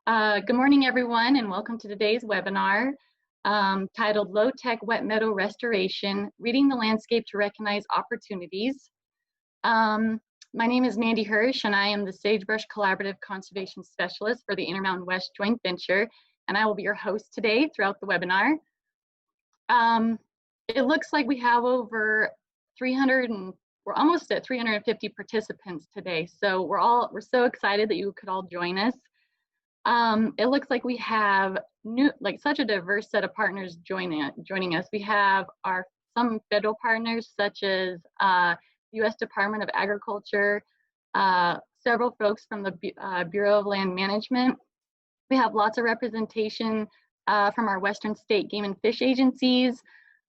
Good morning, everyone, and welcome to today's webinar titled Low-Tech Wet Meadow Restoration, Reading the Landscape to Recognize Opportunities. My name is Mandy Hirsch, and I am the Sagebrush Collaborative Conservation Specialist for the Intermountain West Joint Venture, and I will be your host today throughout the webinar. It looks like we have over 300 and we're almost at 350 participants today, so we're so excited that you could all join us. It looks like we have such a diverse set of partners joining us. We have some federal partners such as U.S. Department of Agriculture, several folks from the Bureau of Land Management. We have lots of representation from our Western State Game and Fish agencies,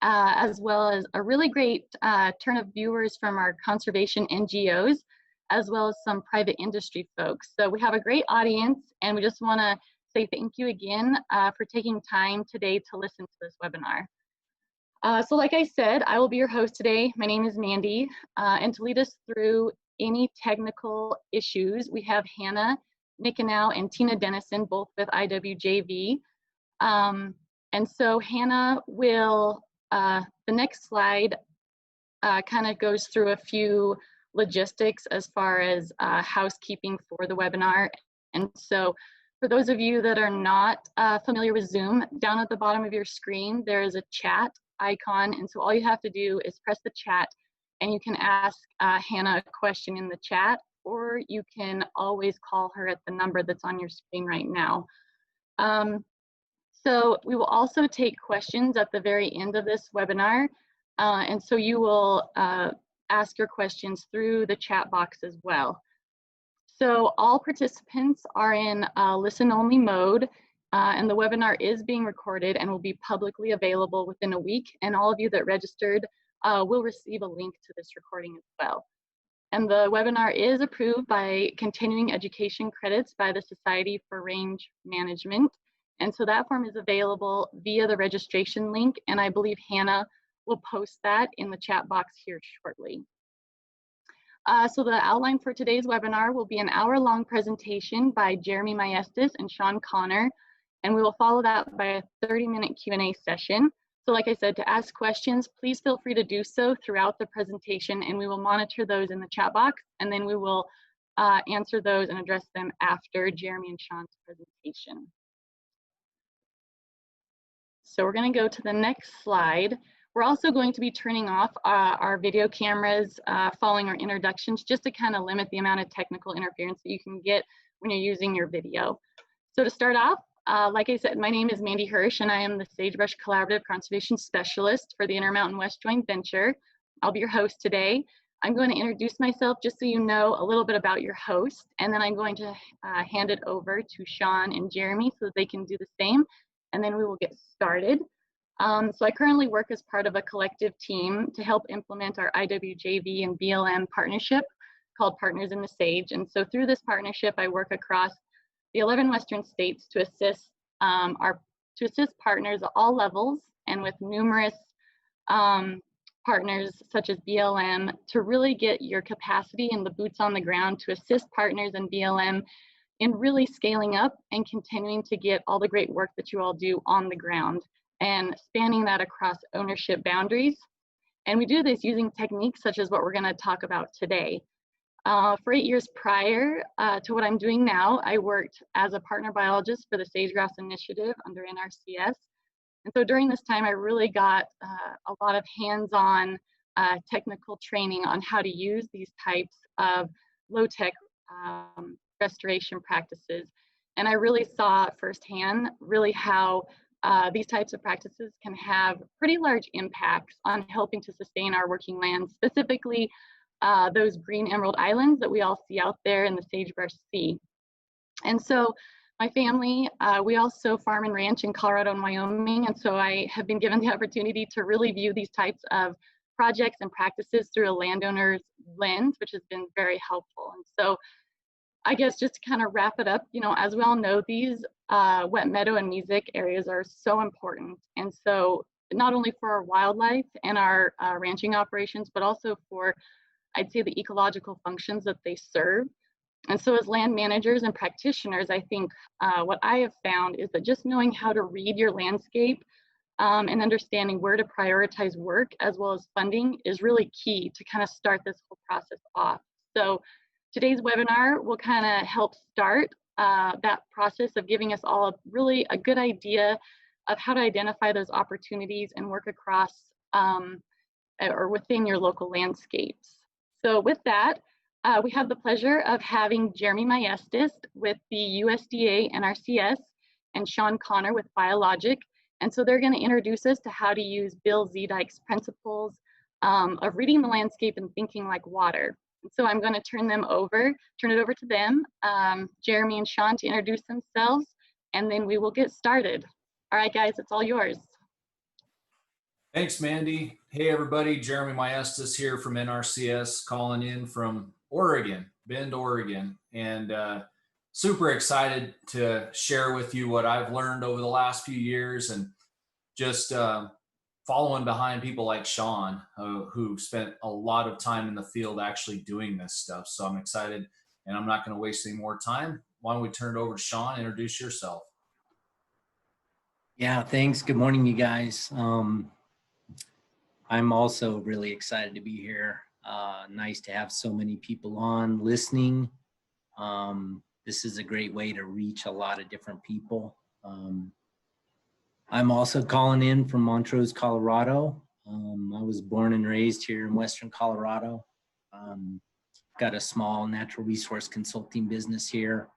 as well as a really great turn of viewers from our conservation NGOs, as well as some private industry folks. So we have a great audience, and we just want to say thank you again for taking time today to listen to this webinar. So like I said, I will be your host today. My name is Mandy, and to lead us through any technical issues, we have Hannah Nickenow and Tina Dennison, both with IWJV. And so Hannah will, the next slide kind of goes through a few logistics as far as housekeeping for the webinar. And so for those of you that are not familiar with Zoom, down at the bottom of your screen, there is a chat icon. And so all you have to do is press the chat, and you can ask Hannah a question in the chat, or you can always call her at the number that's on your screen right now. So we will also take questions at the very end of this webinar. And so you will ask your questions through the chat box as well. So all participants are in listen-only mode, and the webinar is being recorded and will be publicly available within a week. And all of you that registered will receive a link to this recording as well. And the webinar is approved by continuing education credits by the Society for Range Management. And so that form is available via the registration link, and I believe Hannah will post that in the chat box here shortly. So the outline for today's webinar will be an hour-long presentation by Jeremy Maestas and Shawn Connor, and we will follow that by a 30-minute Q&A session. So like I said, to ask questions, please feel free to do so throughout the presentation, and we will monitor those in the chat box, and then we will answer those and address them after Jeremy and Shawn's presentation. So we're going to go to the next slide. We're also going to be turning off our video cameras following our introductions, just to kind of limit the amount of technical interference that you can get when you're using your video. So to start off, like I said, my name is Mandy Hirsch, and I am the Sagebrush Collaborative Conservation Specialist for the Intermountain West Joint Venture. I'll be your host today. I'm going to introduce myself just so you know a little bit about your host, and then I'm going to hand it over to Shawn and Jeremy so that they can do the same, and then we will get started. So I currently work as part of a collective team to help implement our IWJV and BLM partnership called Partners in the Sage. And so through this partnership, I work across the 11 Western states to assist partners at all levels, and with numerous partners such as BLM, to really get your capacity and the boots on the ground to assist partners in BLM in really scaling up and continuing to get all the great work that you all do on the ground, and spanning that across ownership boundaries. And we do this using techniques such as what we're going to talk about today. For 8 years prior to what I'm doing now, I worked as a partner biologist for the Sage Grouse Initiative under NRCS. And so during this time, I really got a lot of hands-on technical training on how to use these types of low-tech restoration practices. And I really saw firsthand really how these types of practices can have pretty large impacts on helping to sustain our working lands, specifically those green emerald islands that we all see out there in the sagebrush sea. And so my family, we also farm and ranch in Colorado and Wyoming, and so I have been given the opportunity to really view these types of projects and practices through a landowner's lens, which has been very helpful. And so I guess just to kind of wrap it up, you know, as we all know, these wet meadow and mesic areas are so important. And so not only for our wildlife and our ranching operations, but also for, I'd say, the ecological functions that they serve. And so as land managers and practitioners, I think what I have found is that just knowing how to read your landscape and understanding where to prioritize work as well as funding is really key to kind of start this whole process off. So today's webinar will kind of help start that process of giving us all really a good idea of how to identify those opportunities and work across or within your local landscapes. So with that, we have the pleasure of having Jeremy Maestas with the USDA NRCS and Shawn Connor with Biologic. And so they're going to introduce us to how to use Bill Zeedyk's principles of reading the landscape and thinking like water. And so I'm going to turn it over to them, Jeremy and Shawn, to introduce themselves, and then we will get started. All right, guys, it's all yours. Thanks, Mandy. Hey, everybody. Jeremy Maestas here from NRCS, calling in from Oregon, Bend, Oregon, and super excited to share with you what I've learned over the last few years, and just following behind people like Shawn, who spent a lot of time in the field actually doing this stuff. So I'm excited, and I'm not going to waste any more time. Why don't we turn it over to Shawn? Introduce yourself. Yeah, thanks. Good morning, you guys. I'm also really excited to be here. Nice to have so many people on listening. This is a great way to reach a lot of different people. I'm also calling in from Montrose, Colorado. I was born and raised here in Western Colorado. Got a small natural resource consulting business here.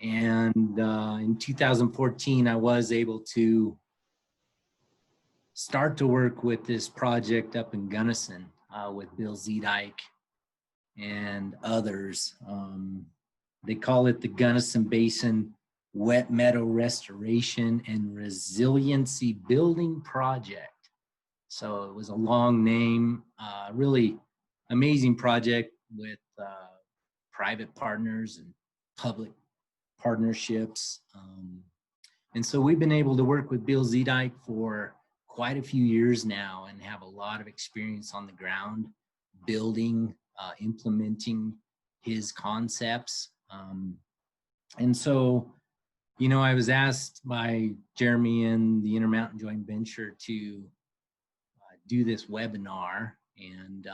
And in 2014, I was able to start to work with this project up in Gunnison with Bill Zeedyk and others. They call it the Gunnison Basin Wet Meadow Restoration and Resiliency Building Project. So it was a long name, really amazing project with private partners and public partnerships. And so we've been able to work with Bill Zeedyk for quite a few years now and have a lot of experience on the ground building, implementing his concepts. And so, you know, I was asked by Jeremy and the Intermountain Joint Venture to do this webinar, and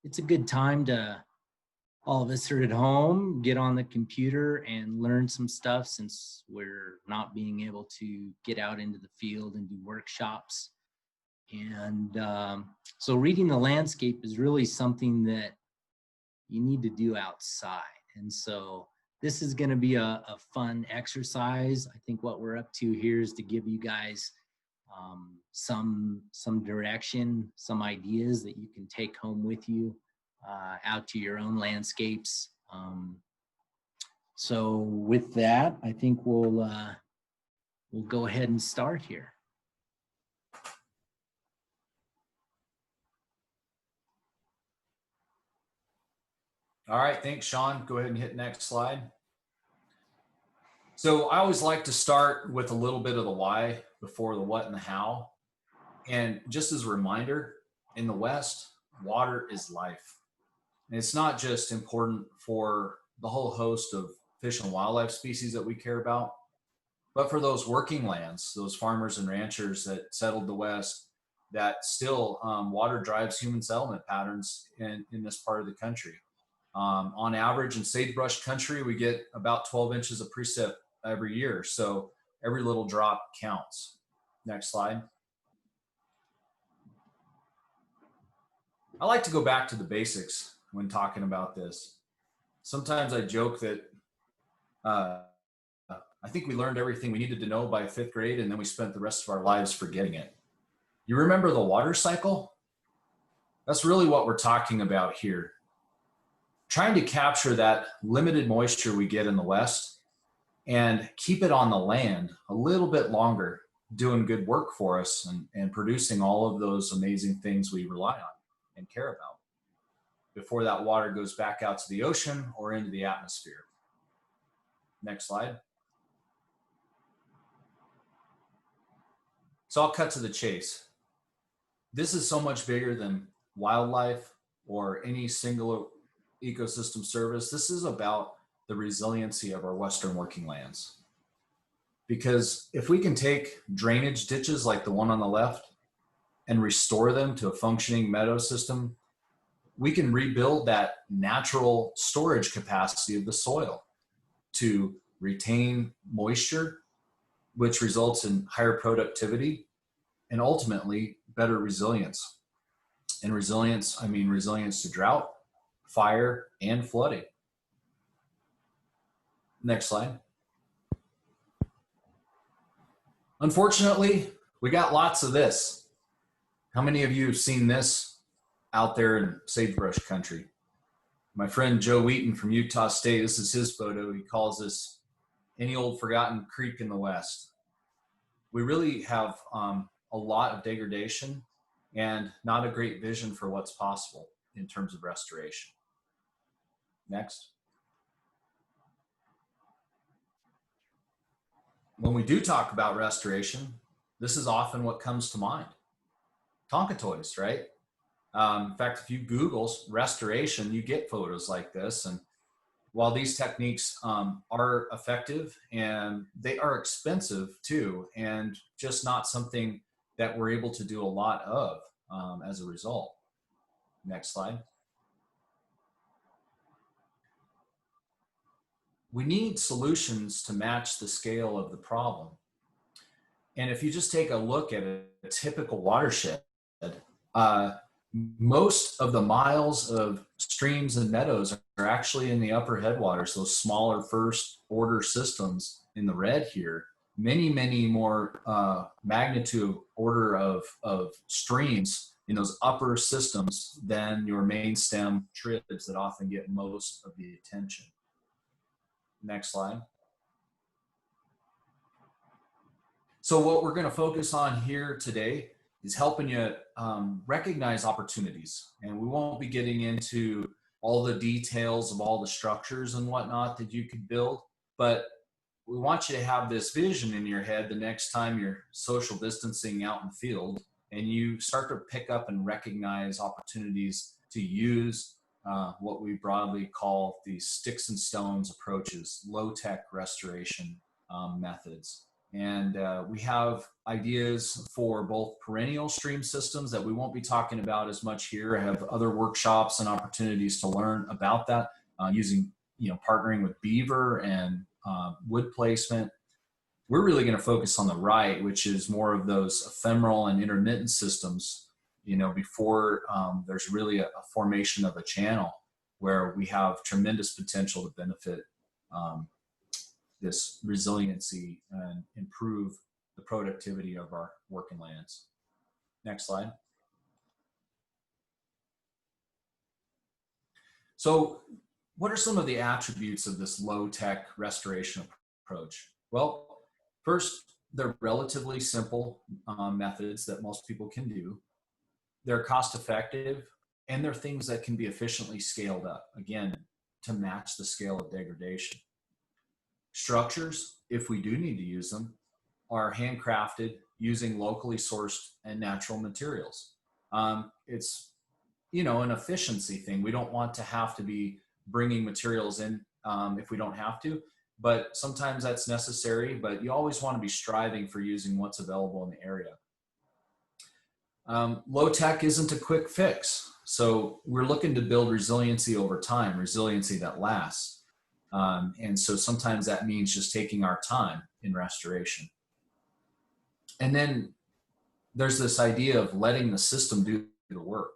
it's a good time to, all of us are at home, get on the computer and learn some stuff since we're not being able to get out into the field and do workshops. And so reading the landscape is really something that you need to do outside. And so this is going to be a fun exercise. I think what we're up to here is to give you guys some direction, some ideas that you can take home with you out to your own landscapes. So with that, I think we'll go ahead and start here. All right, thanks, Shawn. Go ahead and hit next slide. So I always like to start with a little bit of the why before the what and the how. And just as a reminder, in the West, water is life. And it's not just important for the whole host of fish and wildlife species that we care about, but for those working lands, those farmers and ranchers that settled the West, that still water drives human settlement patterns in this part of the country. On average, in sagebrush country, we get about 12 inches of precip every year. So every little drop counts. Next slide. I like to go back to the basics when talking about this. Sometimes I joke that I think we learned everything we needed to know by 5th grade, and then we spent the rest of our lives forgetting it. You remember the water cycle? That's really what we're talking about here. Trying to capture that limited moisture we get in the West and keep it on the land a little bit longer, doing good work for us and producing all of those amazing things we rely on and care about before that water goes back out to the ocean or into the atmosphere. Next slide. So I'll cut to the chase. This is so much bigger than wildlife or any single ecosystem service, this is about the resiliency of our Western working lands. Because if we can take drainage ditches like the one on the left and restore them to a functioning meadow system, we can rebuild that natural storage capacity of the soil to retain moisture, which results in higher productivity and ultimately better resilience. And resilience, I mean resilience to drought, fire, and flooding. Next slide. Unfortunately, we got lots of this. How many of you have seen this out there in sagebrush country? My friend Joe Wheaton from Utah State, this is his photo. He calls this any old forgotten creek in the West. We really have a lot of degradation and not a great vision for what's possible in terms of restoration. Next. When we do talk about restoration, this is often what comes to mind. Tonka toys, right? In fact, if you Google restoration, you get photos like this. And while these techniques are effective and they are expensive too, and just not something that we're able to do a lot of as a result. Next slide. We need solutions to match the scale of the problem. And if you just take a look at a typical watershed, most of the miles of streams and meadows are actually in the upper headwaters, those smaller first order systems in the red here. Many, many more magnitude order of streams in those upper systems than your main stem tribs that often get most of the attention. Next slide. So what we're going to focus on here today is helping you recognize opportunities. And we won't be getting into all the details of all the structures and whatnot that you could build, but we want you to have this vision in your head the next time you're social distancing out in the field and you start to pick up and recognize opportunities to use what we broadly call these sticks and stones approaches, low-tech restoration methods. And we have ideas for both perennial stream systems that we won't be talking about as much here. I have other workshops and opportunities to learn about that using, partnering with beaver and wood placement. We're really going to focus on the right, which is more of those ephemeral and intermittent systems, before there's really a formation of a channel where we have tremendous potential to benefit this resiliency and improve the productivity of our working lands. Next slide. So what are some of the attributes of this low-tech restoration approach? Well, first, they're relatively simple methods that most people can do. They're cost-effective, and they're things that can be efficiently scaled up, again, to match the scale of degradation. Structures, if we do need to use them, are handcrafted using locally sourced and natural materials. It's, an efficiency thing. We don't want to have to be bringing materials in if we don't have to, but sometimes that's necessary, but you always want to be striving for using what's available in the area. Low tech isn't a quick fix. So we're looking to build resiliency over time, resiliency that lasts. And so sometimes that means just taking our time in restoration. And then there's this idea of letting the system do the work.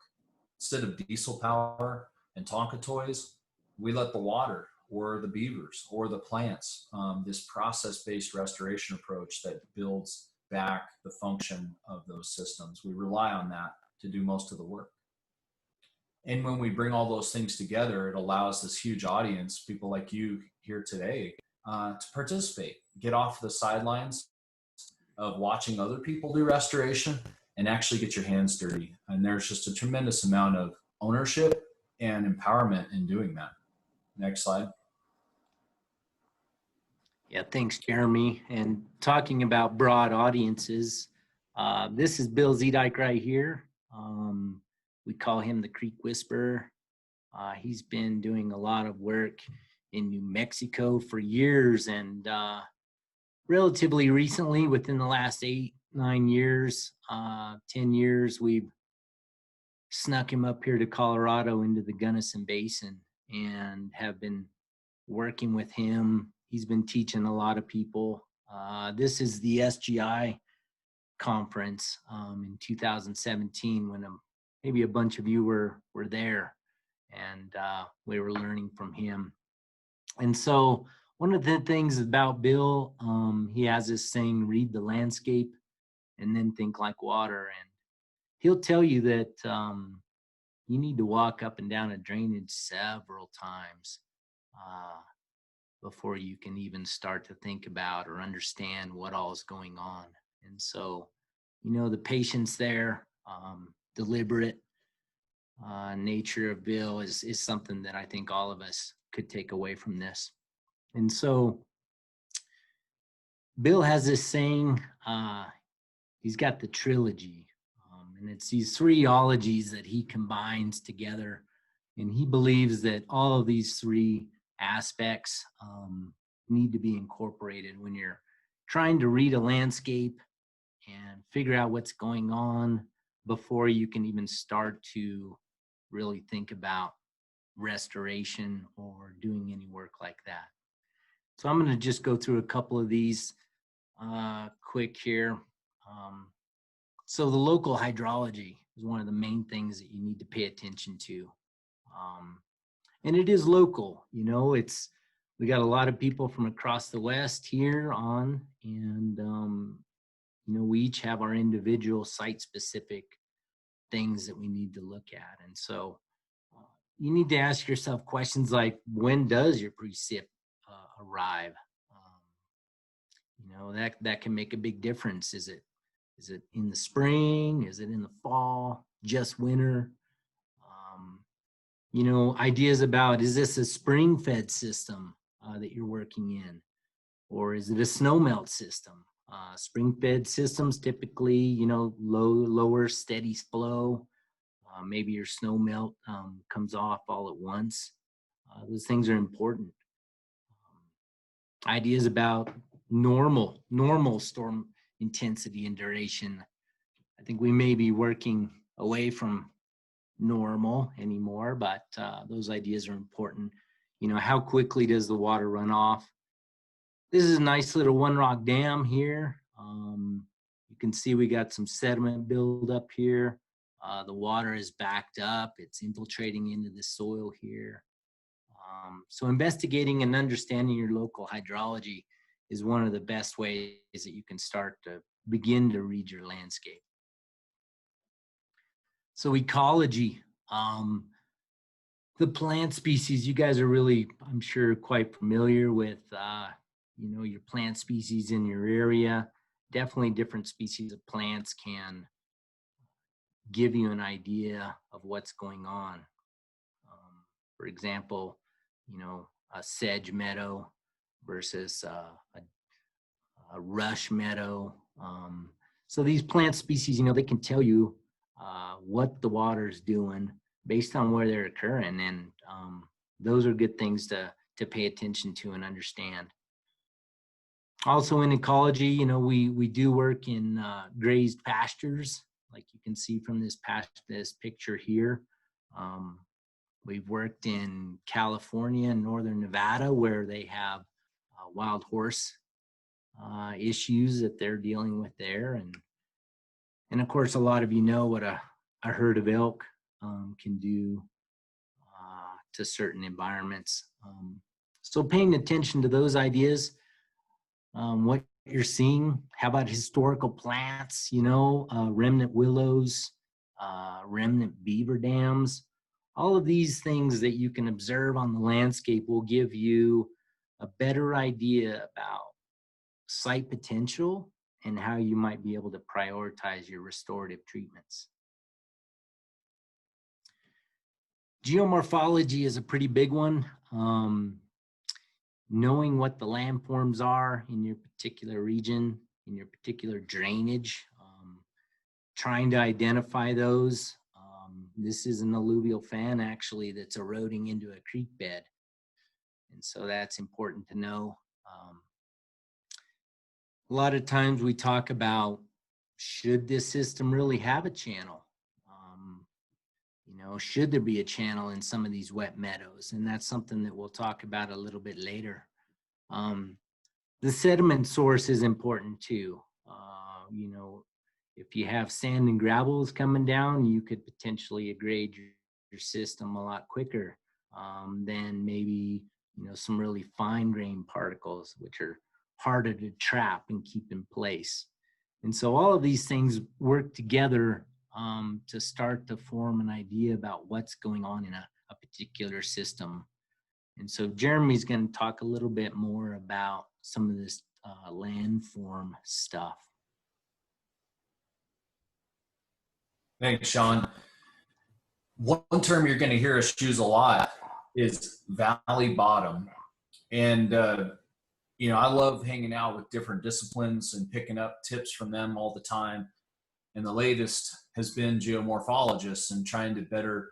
Instead of diesel power and Tonka toys, we let the water or the beavers or the plants, this process-based restoration approach that builds back the function of those systems. We rely on that to do most of the work. And when we bring all those things together, it allows this huge audience, people like you here today, to participate, get off the sidelines of watching other people do restoration and actually get your hands dirty. And there's just a tremendous amount of ownership and empowerment in doing that. Next slide. Yeah, thanks, Jeremy. And talking about broad audiences, this is Bill Zeedyk right here. We call him the Creek Whisperer. He's been doing a lot of work in New Mexico for years, and relatively recently, within the last 8, 9 years, 10 years, we've snuck him up here to Colorado into the Gunnison Basin and have been working with him. He's been teaching a lot of people. This is the SGI conference in 2017 when maybe a bunch of you were there, and we were learning from him. And so one of the things about Bill, he has this saying, read the landscape and then think like water. And he'll tell you that you need to walk up and down a drainage several times before you can even start to think about or understand what all is going on. And so, you know, the patience there, deliberate nature of Bill is something that I think all of us could take away from this. And so Bill has this saying, he's got the trilogy, and it's these 3 ologies that he combines together. And he believes that all of these 3 aspects need to be incorporated when you're trying to read a landscape and figure out what's going on before you can even start to really think about restoration or doing any work like that. So I'm going to just go through a couple of these quick here. So the local hydrology is one of the main things that you need to pay attention to. And it is local, you know, we got a lot of people from across the West here on, and, you know, we each have our individual site-specific things that we need to look at. And so you need to ask yourself questions like, when does your precip arrive? You know, that can make a big difference. Is it in the spring? Is it in the fall? Just winter? You know, ideas about, is this a spring-fed system that you're working in? Or is it a snowmelt system? Spring-fed systems typically, you know, lower, steady flow. Maybe your snowmelt comes off all at once. Those things are important. Ideas about normal storm intensity and duration. I think we may be working away from normal anymore, but those ideas are important. You know, how quickly does the water run off? This is a nice little one rock dam here. You can see we got some sediment build up here. The water is backed up. It's infiltrating into the soil here. So investigating and understanding your local hydrology is one of the best ways that you can start to begin to read your landscape. So ecology, the plant species, you guys are really, I'm sure, quite familiar with, you know, your plant species in your area. Definitely different species of plants can give you an idea of what's going on. For example, you know, a sedge meadow versus a rush meadow. So these plant species, you know, they can tell you what the water is doing based on where they're occurring, and those are good things to pay attention to and understand. Also in ecology, you know, we do work in grazed pastures, like you can see from this picture here. We've worked in California and northern Nevada, where they have wild horse issues that they're dealing with there, and of course, a lot of you know what a herd of elk can do to certain environments. So paying attention to those ideas, what you're seeing. How about historical plants, you know, remnant willows, remnant beaver dams? All of these things that you can observe on the landscape will give you a better idea about site potential and how you might be able to prioritize your restorative treatments. Geomorphology is a pretty big one. Knowing what the landforms are in your particular region, in your particular drainage, trying to identify those. this is an alluvial fan actually that's eroding into a creek bed. And so that's important to know. A lot of times we talk about, should this system really have a channel? You know, should there be a channel in some of these wet meadows? And that's something that we'll talk about a little bit later. The sediment source is important too. You know, if you have sand and gravels coming down, you could potentially degrade your system a lot quicker than maybe, you know, some really fine grained particles, which are harder to trap and keep in place. And so all of these things work together to start to form an idea about what's going on in a particular system. And so Jeremy's going to talk a little bit more about some of this landform stuff. Thanks, Shawn. One term you're going to hear us use a lot is valley bottom. And, you know, I love hanging out with different disciplines and picking up tips from them all the time. And the latest has been geomorphologists and trying to better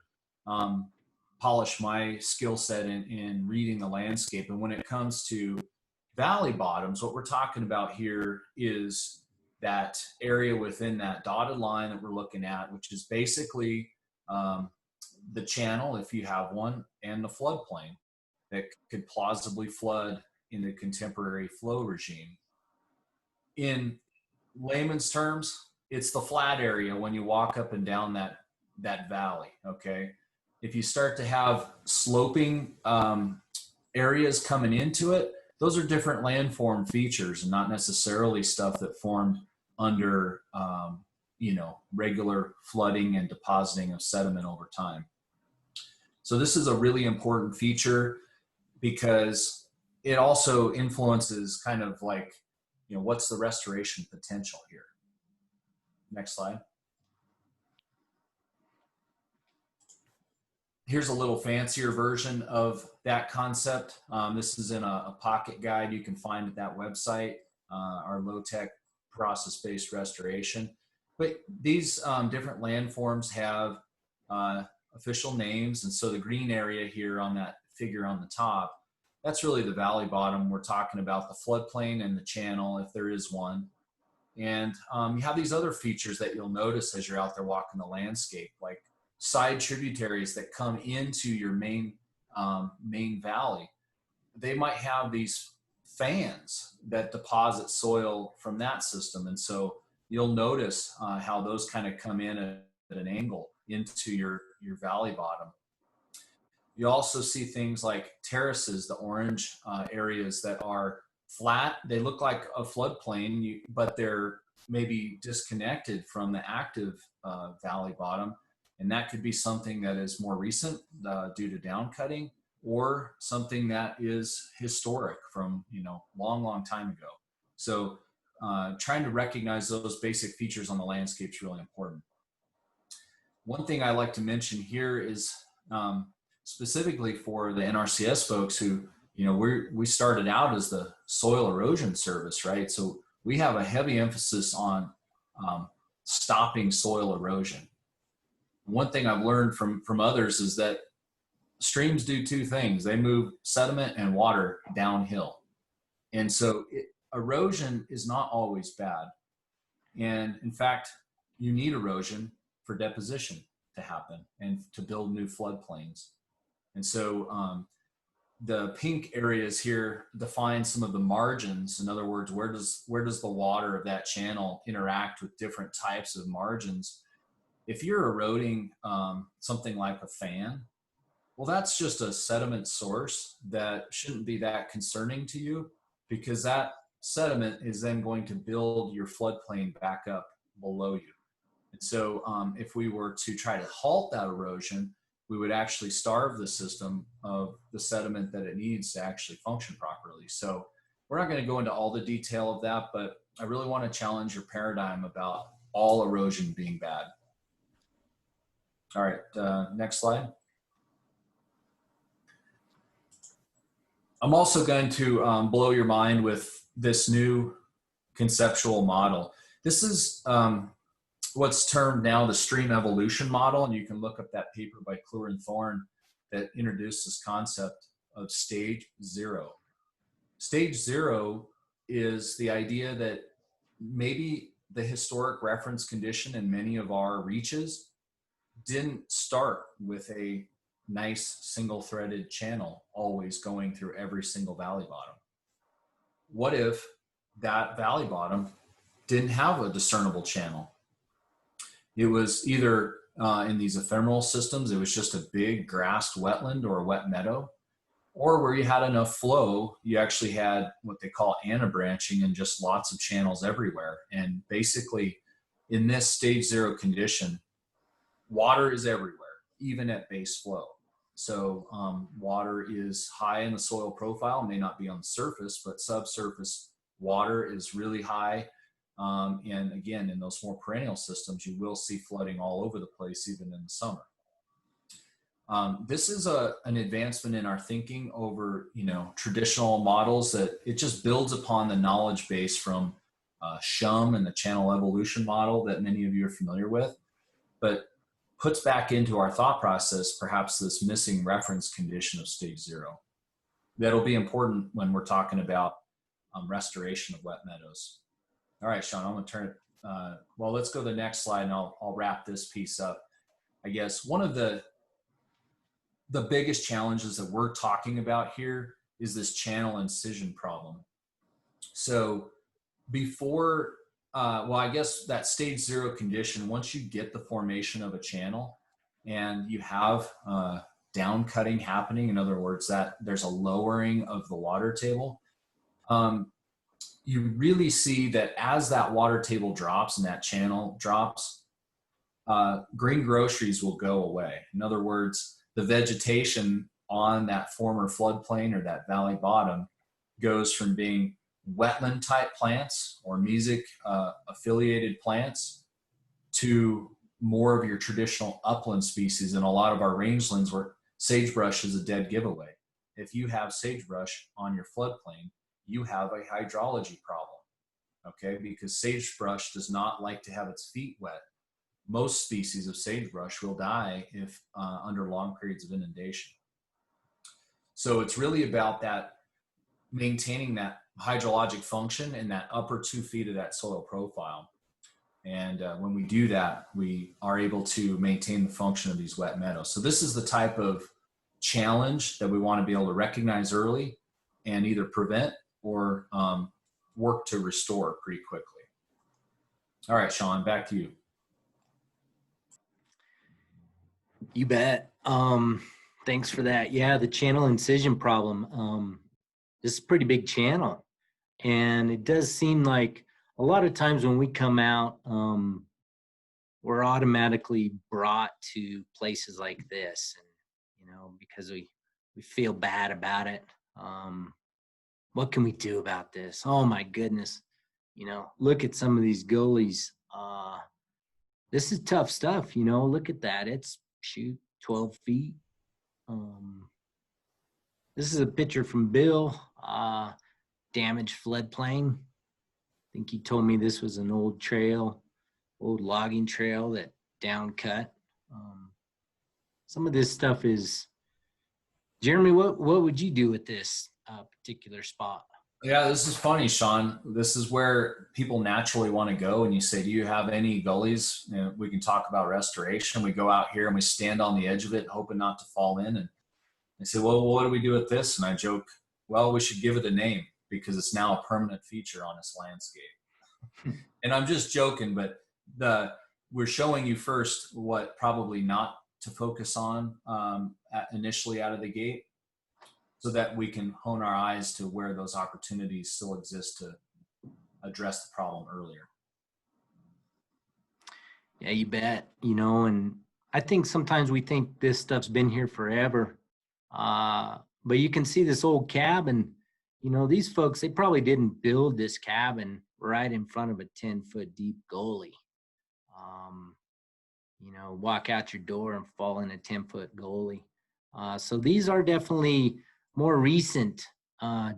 polish my skill set in reading the landscape. And when it comes to valley bottoms, what we're talking about here is that area within that dotted line that we're looking at, which is basically the channel, if you have one, and the floodplain that could plausibly flood in the contemporary flow regime. In layman's terms, it's the flat area when you walk up and down that valley, okay? If you start to have sloping areas coming into it, those are different landform features and not necessarily stuff that formed under, you know, regular flooding and depositing of sediment over time. So this is a really important feature because it also influences kind of like, you know, what's the restoration potential here? Next slide. Here's a little fancier version of that concept. This is in a pocket guide you can find at that website, our low-tech process-based restoration. But these different landforms have official names. And so the green area here on that figure on the top, that's really the valley bottom. We're talking about the floodplain and the channel, if there is one. And you have these other features that you'll notice as you're out there walking the landscape, like side tributaries that come into your main valley. They might have these fans that deposit soil from that system. And so you'll notice how those kind of come in at an angle into your valley bottom. You also see things like terraces, the orange areas that are flat. They look like a floodplain, but they're maybe disconnected from the active valley bottom. And that could be something that is more recent due to down cutting, or something that is historic from, you know, long time ago. So trying to recognize those basic features on the landscape is really important. One thing I like to mention here is specifically for the NRCS folks who, you know, we started out as the soil erosion service, right? So we have a heavy emphasis on stopping soil erosion. One thing I've learned from others is that streams do two things. They move sediment and water downhill. And so erosion is not always bad. And in fact, you need erosion for deposition to happen and to build new floodplains. And so the pink areas here define some of the margins. In other words, where does the water of that channel interact with different types of margins? If you're eroding something like a fan, well, that's just a sediment source that shouldn't be that concerning to you, because that sediment is then going to build your floodplain back up below you. And so if we were to try to halt that erosion, we would actually starve the system of the sediment that it needs to actually function properly. So we're not going to go into all the detail of that, but I really want to challenge your paradigm about all erosion being bad. All right, next slide. I'm also going to blow your mind with this new conceptual model. This is what's termed now the stream evolution model, and you can look up that paper by Kluwer and Thorne that introduced this concept of stage zero. Stage zero is the idea that maybe the historic reference condition in many of our reaches didn't start with a nice single threaded channel always going through every single valley bottom. What if that valley bottom didn't have a discernible channel? It was either in these ephemeral systems, it was just a big grassed wetland or a wet meadow, or where you had enough flow, you actually had what they call anabranching and just lots of channels everywhere. And basically, in this stage zero condition, water is everywhere, even at base flow. So water is high in the soil profile, may not be on the surface, but subsurface water is really high. And again, in those more perennial systems, you will see flooding all over the place, even in the summer. This is an advancement in our thinking over, traditional models, that it just builds upon the knowledge base from Shum and the channel evolution model that many of you are familiar with, but puts back into our thought process perhaps this missing reference condition of stage zero. That'll be important when we're talking about restoration of wet meadows. All right, Shawn, I'm going to turn it. Well, let's go to the next slide, and I'll wrap this piece up. I guess one of the biggest challenges that we're talking about here is this channel incision problem. So before, I guess that stage zero condition, once you get the formation of a channel and you have down cutting happening, in other words, that there's a lowering of the water table, you really see that as that water table drops and that channel drops, green groceries will go away. In other words, the vegetation on that former floodplain or that valley bottom goes from being wetland type plants or mesic affiliated plants to more of your traditional upland species. And a lot of our rangelands where sagebrush is a dead giveaway. If you have sagebrush on your floodplain, you have a hydrology problem, okay? Because sagebrush does not like to have its feet wet. Most species of sagebrush will die if under long periods of inundation. So it's really about that, maintaining that hydrologic function in that upper 2 feet of that soil profile. And when we do that, we are able to maintain the function of these wet meadows. So this is the type of challenge that we want to be able to recognize early and either prevent or work to restore pretty quickly. All right, Shawn, back to you. You bet. Thanks for that. Yeah, the channel incision problem. This is a pretty big channel. And it does seem like a lot of times when we come out, we're automatically brought to places like this. And, because we feel bad about it. What can we do about this? Oh my goodness. Look at some of these gullies. This is tough stuff, look at that. It's 12 feet. This is a picture from Bill, damaged floodplain. I think he told me this was an old logging trail that down cut. Some of this stuff is, Jeremy, what would you do with this particular spot? Yeah, this is funny, Shawn. This is where people naturally want to go. And you say, do you have any gullies? We can talk about restoration. We go out here and we stand on the edge of it, hoping not to fall in. And they say, well, what do we do with this? And I joke, well, we should give it a name because it's now a permanent feature on this landscape. And I'm just joking, but we're showing you first what probably not to focus on initially out of the gate, so that we can hone our eyes to where those opportunities still exist to address the problem earlier. Yeah, you bet. And I think sometimes we think this stuff's been here forever. But you can see this old cabin, these folks, they probably didn't build this cabin right in front of a 10-foot deep gully. Walk out your door and fall in a 10-foot gully. So these are definitely more recent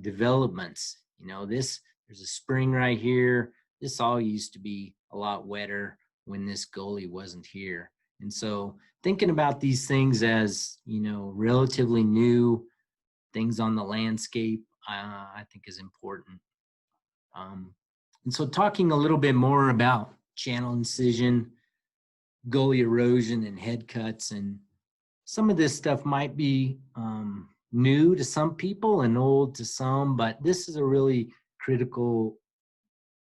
developments. There's a spring right here. This all used to be a lot wetter when this gully wasn't here. And so thinking about these things as, you know, relatively new things on the landscape, I think is important. And so talking a little bit more about channel incision, gully erosion, and head cuts, and some of this stuff might be new to some people and old to some, but this is a really critical,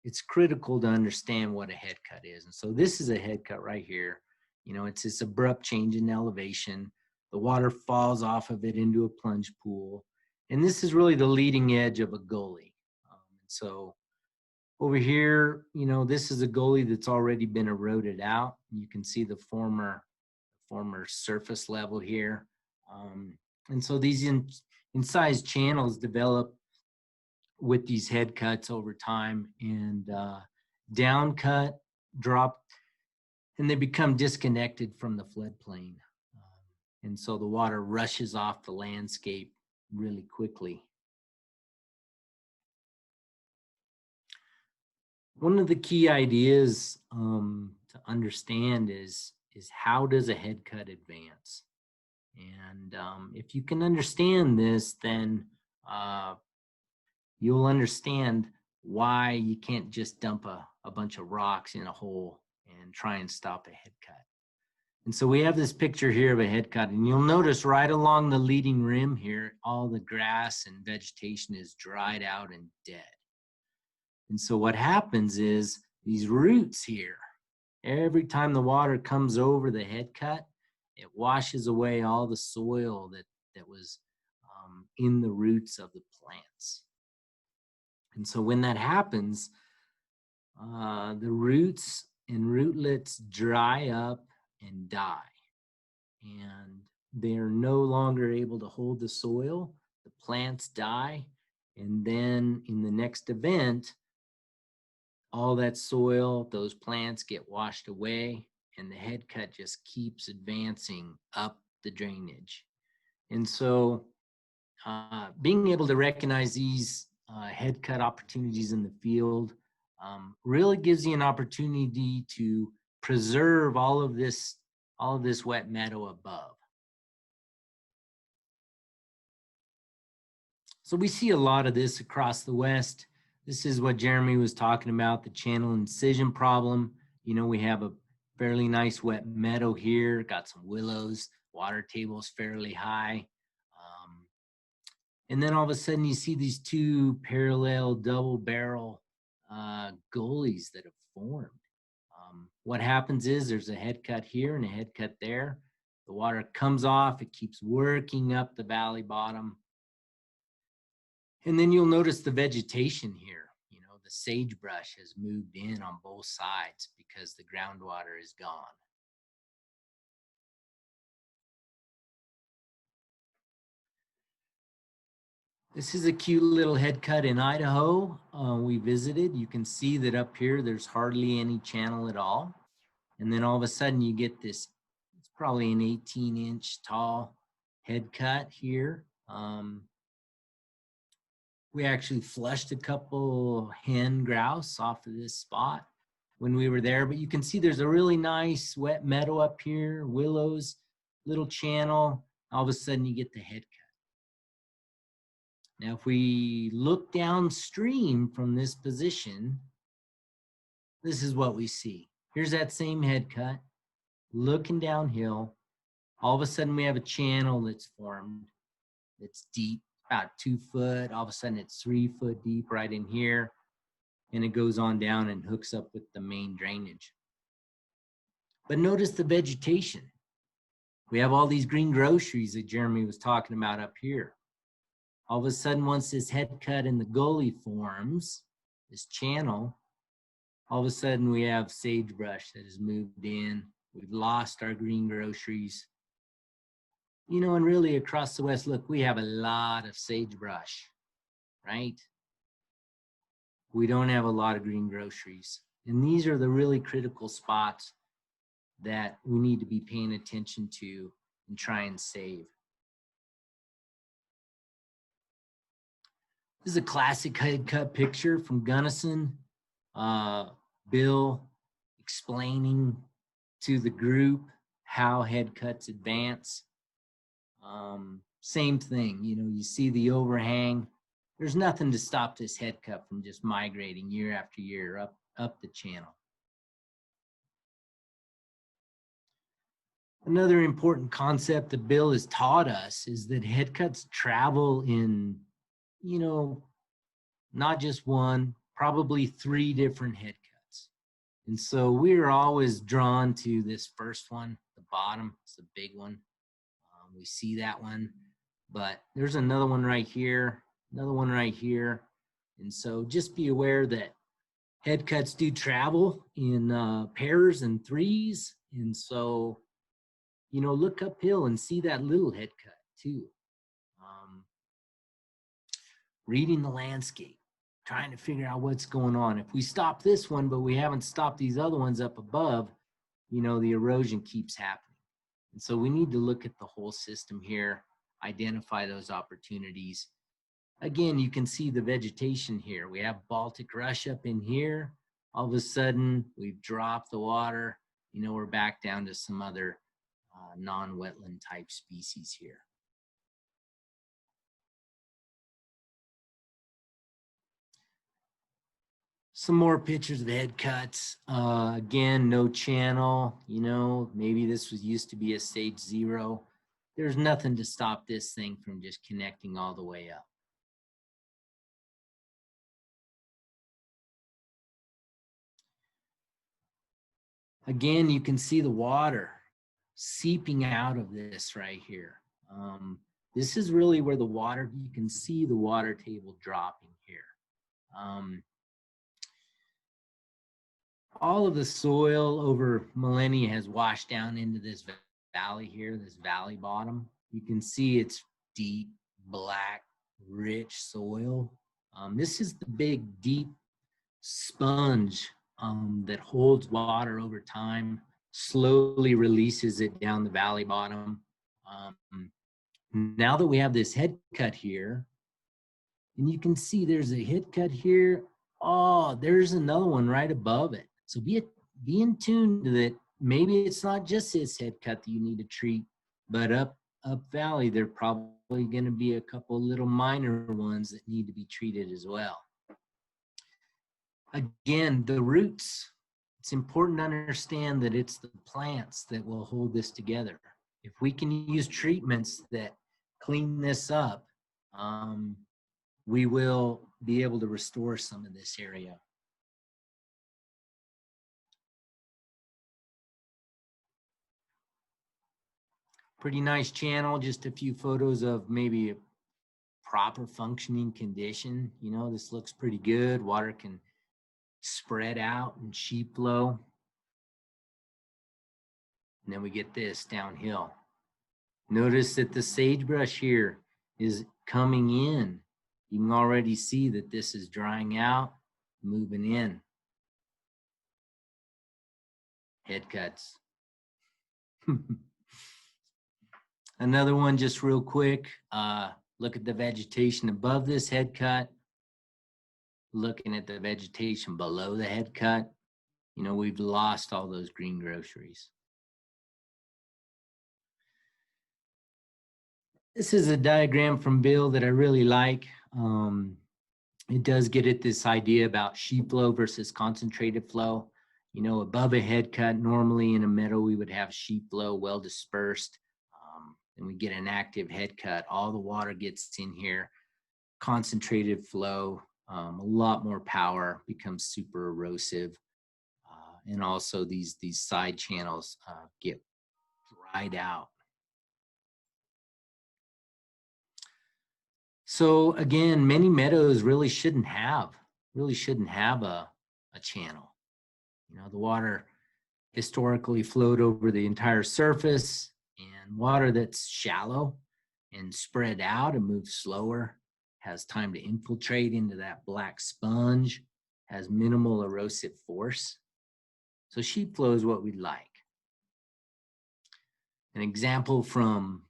it's critical to understand what a head cut is. And so this is a head cut right here. You know, it's this abrupt change in elevation. The water falls off of it into a plunge pool. And this is really the leading edge of a gully. So over here, you know, this is a gully that's already been eroded out. You can see the former surface level here. And so these incised channels develop with these head cuts over time, and down cut, drop, and they become disconnected from the floodplain. And so the water rushes off the landscape really quickly. One of the key ideas to understand is how does a head cut advance? And if you can understand this, then you'll understand why you can't just dump a bunch of rocks in a hole and try and stop a head cut. And so we have this picture here of a head cut, and you'll notice right along the leading rim here, all the grass and vegetation is dried out and dead. And so what happens is these roots here, every time the water comes over the head cut, it washes away all the soil that was in the roots of the plants. And so when that happens, the roots and rootlets dry up and die. And they are no longer able to hold the soil. The plants die. And then in the next event, all that soil, those plants get washed away, and the head cut just keeps advancing up the drainage. And so being able to recognize these head cut opportunities in the field really gives you an opportunity to preserve all of this wet meadow above. So we see a lot of this across the West. This is what Jeremy was talking about, the channel incision problem. You know, we have a fairly nice wet meadow here, got some willows, water table's fairly high. And then all of a sudden you see these two parallel double barrel gullies that have formed. What happens is there's a head cut here and a head cut there. The water comes off, it keeps working up the valley bottom. And then you'll notice the vegetation here. You know, the sagebrush has moved in on both sides because the groundwater is gone. This is a cute little head cut in Idaho. We visited. You can see that up here, there's hardly any channel at all. And then all of a sudden you get this, it's probably an 18-inch tall head cut here. We actually flushed a couple hen grouse off of this spot when we were there, but you can see there's a really nice wet meadow up here, willows, little channel. All of a sudden you get the head cut. Now, if we look downstream from this position, this is what we see. Here's that same head cut, looking downhill. All of a sudden, we have a channel that's formed that's deep, about 2 foot. All of a sudden, it's 3 foot deep right in here. And it goes on down and hooks up with the main drainage. But notice the vegetation. We have all these green groceries that Jeremy was talking about up here. All of a sudden, once this head cut in the gully forms, this channel, all of a sudden we have sagebrush that has moved in. We've lost our green groceries. You know, and really across the West, look, we have a lot of sagebrush, right? We don't have a lot of green groceries. And these are the really critical spots that we need to be paying attention to and try and save. This is a classic head cut picture from Gunnison. Bill, explaining to the group how headcuts advance. Same thing, you know, you see the overhang. There's nothing to stop this headcut from just migrating year after year up the channel. Another important concept that Bill has taught us is that headcuts travel in, you know, not just one, probably 3 different headcuts. And so we're always drawn to this first one, the bottom, it's the big one. We see that one, but there's another one right here, another one right here. And so just be aware that headcuts do travel in pairs and 3s. And so, you know, look uphill and see that little headcut too. Reading the landscape, trying to figure out what's going on. If we stop this one, but we haven't stopped these other ones up above, you know, the erosion keeps happening. And so we need to look at the whole system here, identify those opportunities. Again, you can see the vegetation here. We have Baltic rush up in here. All of a sudden, we've dropped the water. You know, we're back down to some other non-wetland type species here. Some more pictures of headcuts. Again, no channel, you know, maybe this was used to be a stage 0. There's nothing to stop this thing from just connecting all the way up. Again, you can see the water seeping out of this right here. This is really where the water, you can see the water table dropping here. All of the soil over millennia has washed down into this valley here, this valley bottom. You can see it's deep, black, rich soil. This is the big, deep sponge that holds water over time, slowly releases it down the valley bottom. Now that we have this head cut here, and you can see there's a head cut here. Oh, there's another one right above it. So be in tune to that. Maybe it's not just this head cut that you need to treat, but up valley, there are probably going to be a couple little minor ones that need to be treated as well. Again, the roots, it's important to understand that it's the plants that will hold this together. If we can use treatments that clean this up, we will be able to restore some of this area. Pretty nice channel, just a few photos of maybe a proper functioning condition. You know, this looks pretty good. Water can spread out and sheep flow. And then we get this downhill. Notice that the sagebrush here is coming in. You can already see that this is drying out, moving in. Head cuts. Another one just real quick. Look at the vegetation above this head cut. Looking at the vegetation below the head cut. You know, we've lost all those green groceries. This is a diagram from Bill that I really like. It does get at this idea about sheep flow versus concentrated flow. You know, above a head cut, normally in a meadow, we would have sheep flow well dispersed. And we get an active head cut. All the water gets in here. Concentrated flow, a lot more power, becomes super erosive. And also these side channels get dried out. So again, many meadows really shouldn't have a channel. You know, the water historically flowed over the entire surface, and water that's shallow and spread out and moves slower has time to infiltrate into that black sponge, has minimal erosive force. So sheep flow is what we'd like. An example from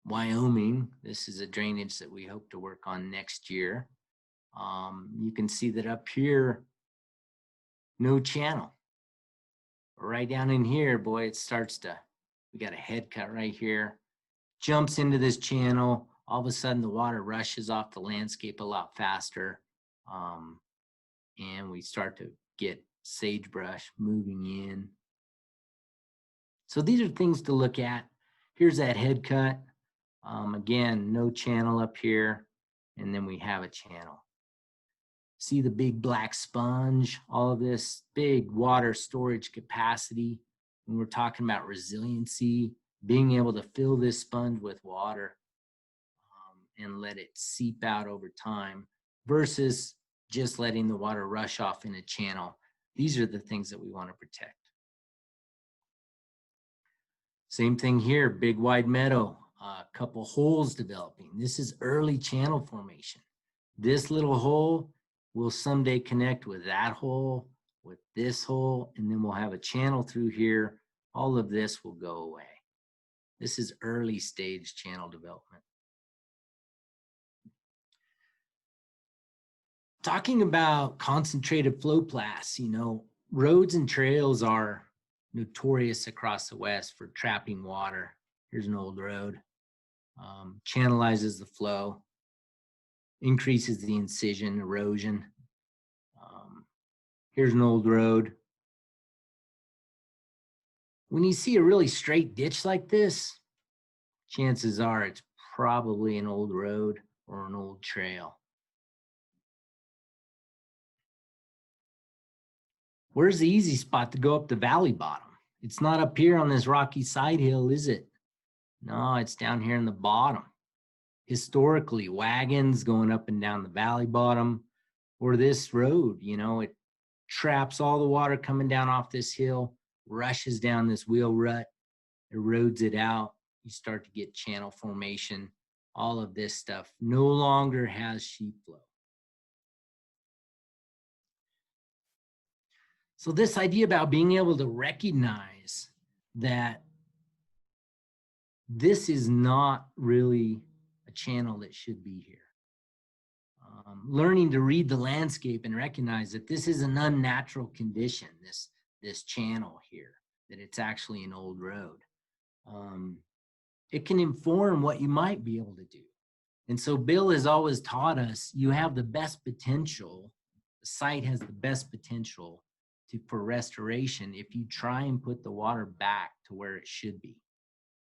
Wyoming, this is a drainage that we hope to work on next year. You can see that up here, no channel. Right down in here, boy, it starts to, we got a head cut right here, jumps into this channel. All of a sudden the water rushes off the landscape a lot faster. And we start to get sagebrush moving in. So these are things to look at. Here's that head cut. Again, no channel up here. And then we have a channel. See the big black sponge, all of this big water storage capacity. When we're talking about resiliency, being able to fill this sponge with water and let it seep out over time versus just letting the water rush off in a channel. These are the things that we want to protect. Same thing here, big wide meadow, a couple holes developing. This is early channel formation. This little hole will someday connect with that hole, with this hole, and then we'll have a channel through here. All of this will go away. This is early stage channel development. Talking about concentrated flow paths, you know, roads and trails are notorious across the West for trapping water. Here's an old road, channelizes the flow, increases the incision, erosion. Here's an old road. When you see a really straight ditch like this, chances are it's probably an old road or an old trail. Where's the easy spot to go up the valley bottom? It's not up here on this rocky side hill, is it? No, it's down here in the bottom. Historically, wagons going up and down the valley bottom, or this road, you know, it traps all the water coming down off this hill, rushes down this wheel rut, erodes it out. You start to get channel formation. All of this stuff no longer has sheet flow. So this idea about being able to recognize that this is not really a channel that should be here. Learning to read the landscape and recognize that this is an unnatural condition, this channel here, that it's actually an old road. It can inform what you might be able to do. And so Bill has always taught us, you have the best potential, the site has the best potential for restoration if you try and put the water back to where it should be.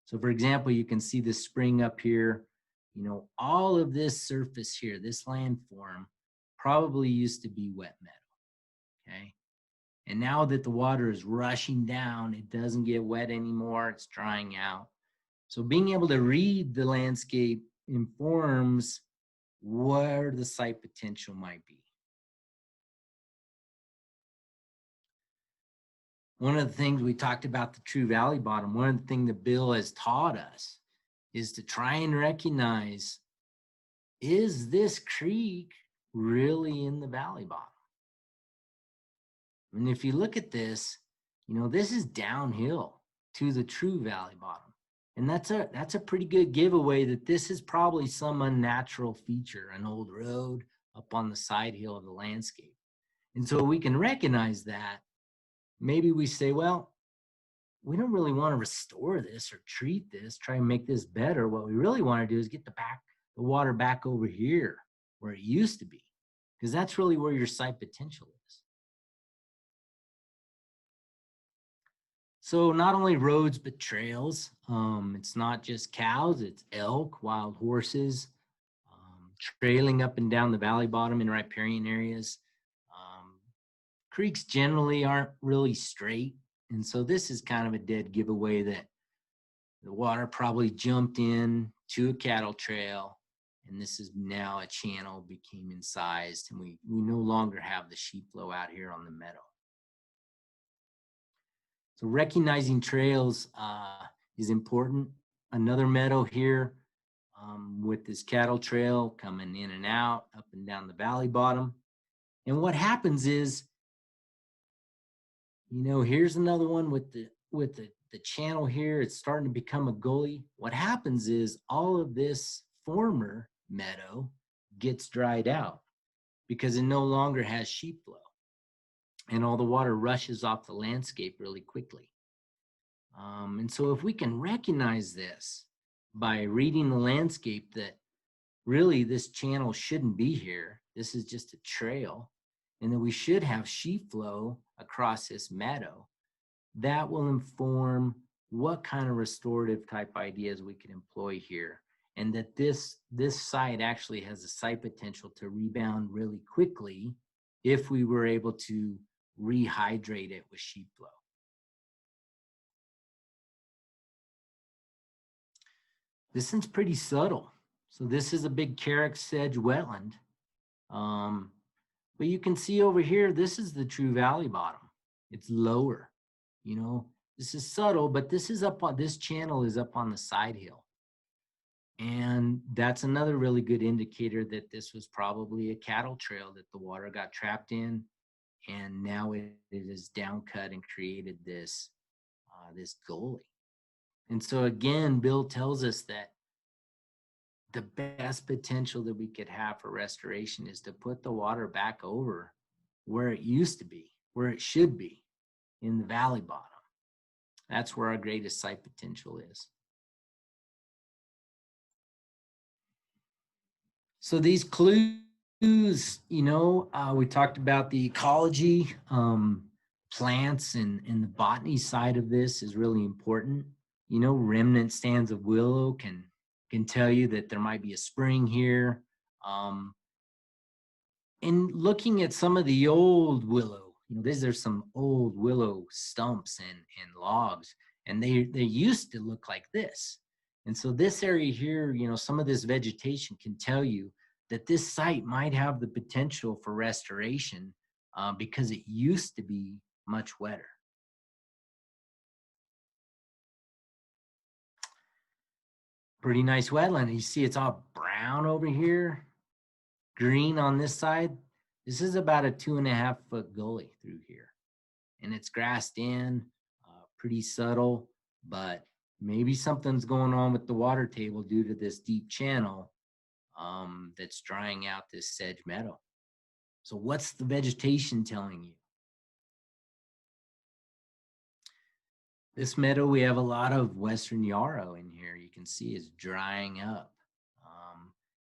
So for example, you can see the spring up here. You know, all of this surface here, this landform, probably used to be wet meadow, okay? And now that the water is rushing down, it doesn't get wet anymore, it's drying out. So being able to read the landscape informs where the site potential might be. One of the things we talked about the true valley bottom, one of the things that Bill has taught us is to try and recognize, is this creek really in the valley bottom? And if you look at this, you know, this is downhill to the true valley bottom. And that's a pretty good giveaway that this is probably some unnatural feature, an old road up on the side hill of the landscape. And so we can recognize that. Maybe we say, well, we don't really want to restore this or treat this, try and make this better. What we really want to do is get the water back over here where it used to be, because that's really where your site potential is. So not only roads, but trails. It's not just cows, it's elk, wild horses, trailing up and down the valley bottom in riparian areas. Creeks generally aren't really straight. And so this is kind of a dead giveaway that the water probably jumped in to a cattle trail, and this is now a channel, became incised, and we no longer have the sheet flow out here on the meadow. So recognizing trails is important. Another meadow here with this cattle trail coming in and out, up and down the valley bottom. And what happens is, you know, here's another one with the channel here. It's starting to become a gully. What happens is all of this former meadow gets dried out because it no longer has sheet flow. and all the water rushes off the landscape really quickly. And so if we can recognize this by reading the landscape, that really this channel shouldn't be here, this is just a trail, and that we should have sheet flow across this meadow, that will inform what kind of restorative type ideas we can employ here. And that this site actually has a site potential to rebound really quickly if we were able to rehydrate it with sheet flow. This one's pretty subtle. So this is a big carex sedge wetland. But you can see over here, this is the true valley bottom. It's lower, you know, this is subtle, but this is up on, this channel is up on the side hill. And that's another really good indicator that this was probably a cattle trail that the water got trapped in, and now it is down cut and created this, this gully. And so again, Bill tells us that the best potential that we could have for restoration is to put the water back over where it used to be, where it should be, in the valley bottom. That's where our greatest site potential is. So these clues, you know, we talked about the ecology, plants and the botany side of this is really important. You know, remnant stands of willow can tell you that there might be a spring here. In looking at some of the old willow, you know, there's some old willow stumps and logs, and they used to look like this. And so this area here, you know, some of this vegetation can tell you that this site might have the potential for restoration because it used to be much wetter. Pretty nice wetland. You see it's all brown over here, green on this side. This is about a 2.5 foot gully through here. And it's grassed in, pretty subtle, but maybe something's going on with the water table due to this deep channel that's drying out this sedge meadow. So what's the vegetation telling you? This meadow, we have a lot of western yarrow in here. You can see it's drying up.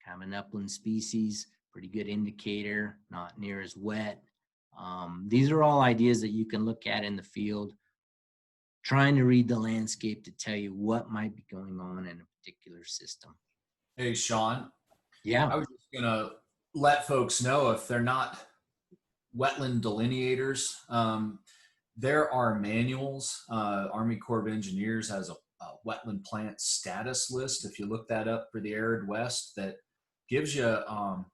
Kind of an upland species, pretty good indicator, not near as wet. These are all ideas that you can look at in the field, trying to read the landscape to tell you what might be going on in a particular system. Hey, Shawn. Yeah. I was just going to let folks know, if they're not wetland delineators, there are manuals. Army Corps of Engineers has a wetland plant status list. If you look that up for the arid west, that gives you a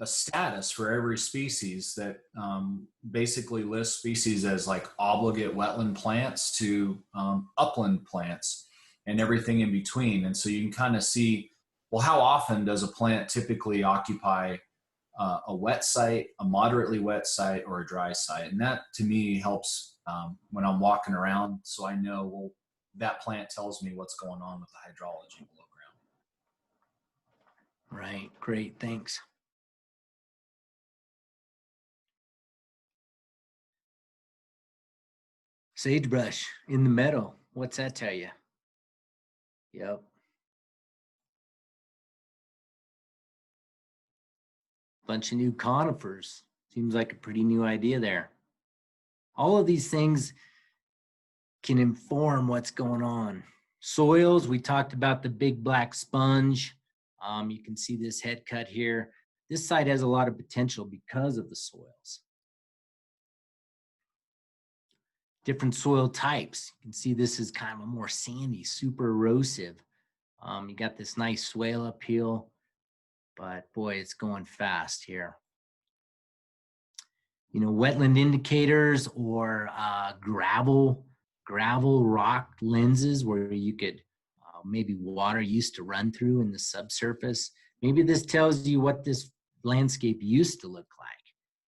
status for every species that basically lists species as like obligate wetland plants to upland plants and everything in between. And so you can kind of see, well, how often does a plant typically occupy a wet site, a moderately wet site, or a dry site? And that to me helps when I'm walking around, so I know, well, that plant tells me what's going on with the hydrology below ground. Right, great, thanks. Sagebrush in the meadow, what's that tell you? Yep. Bunch of new conifers. Seems like a pretty new idea there. All of these things can inform what's going on. Soils, we talked about the big black sponge. You can see this head cut here. This site has a lot of potential because of the soils. Different soil types. You can see this is kind of a more sandy, super erosive. You got this nice swale uphill, but boy, it's going fast here. You know, wetland indicators or gravel rock lenses where you could maybe water used to run through in the subsurface. Maybe this tells you what this landscape used to look like,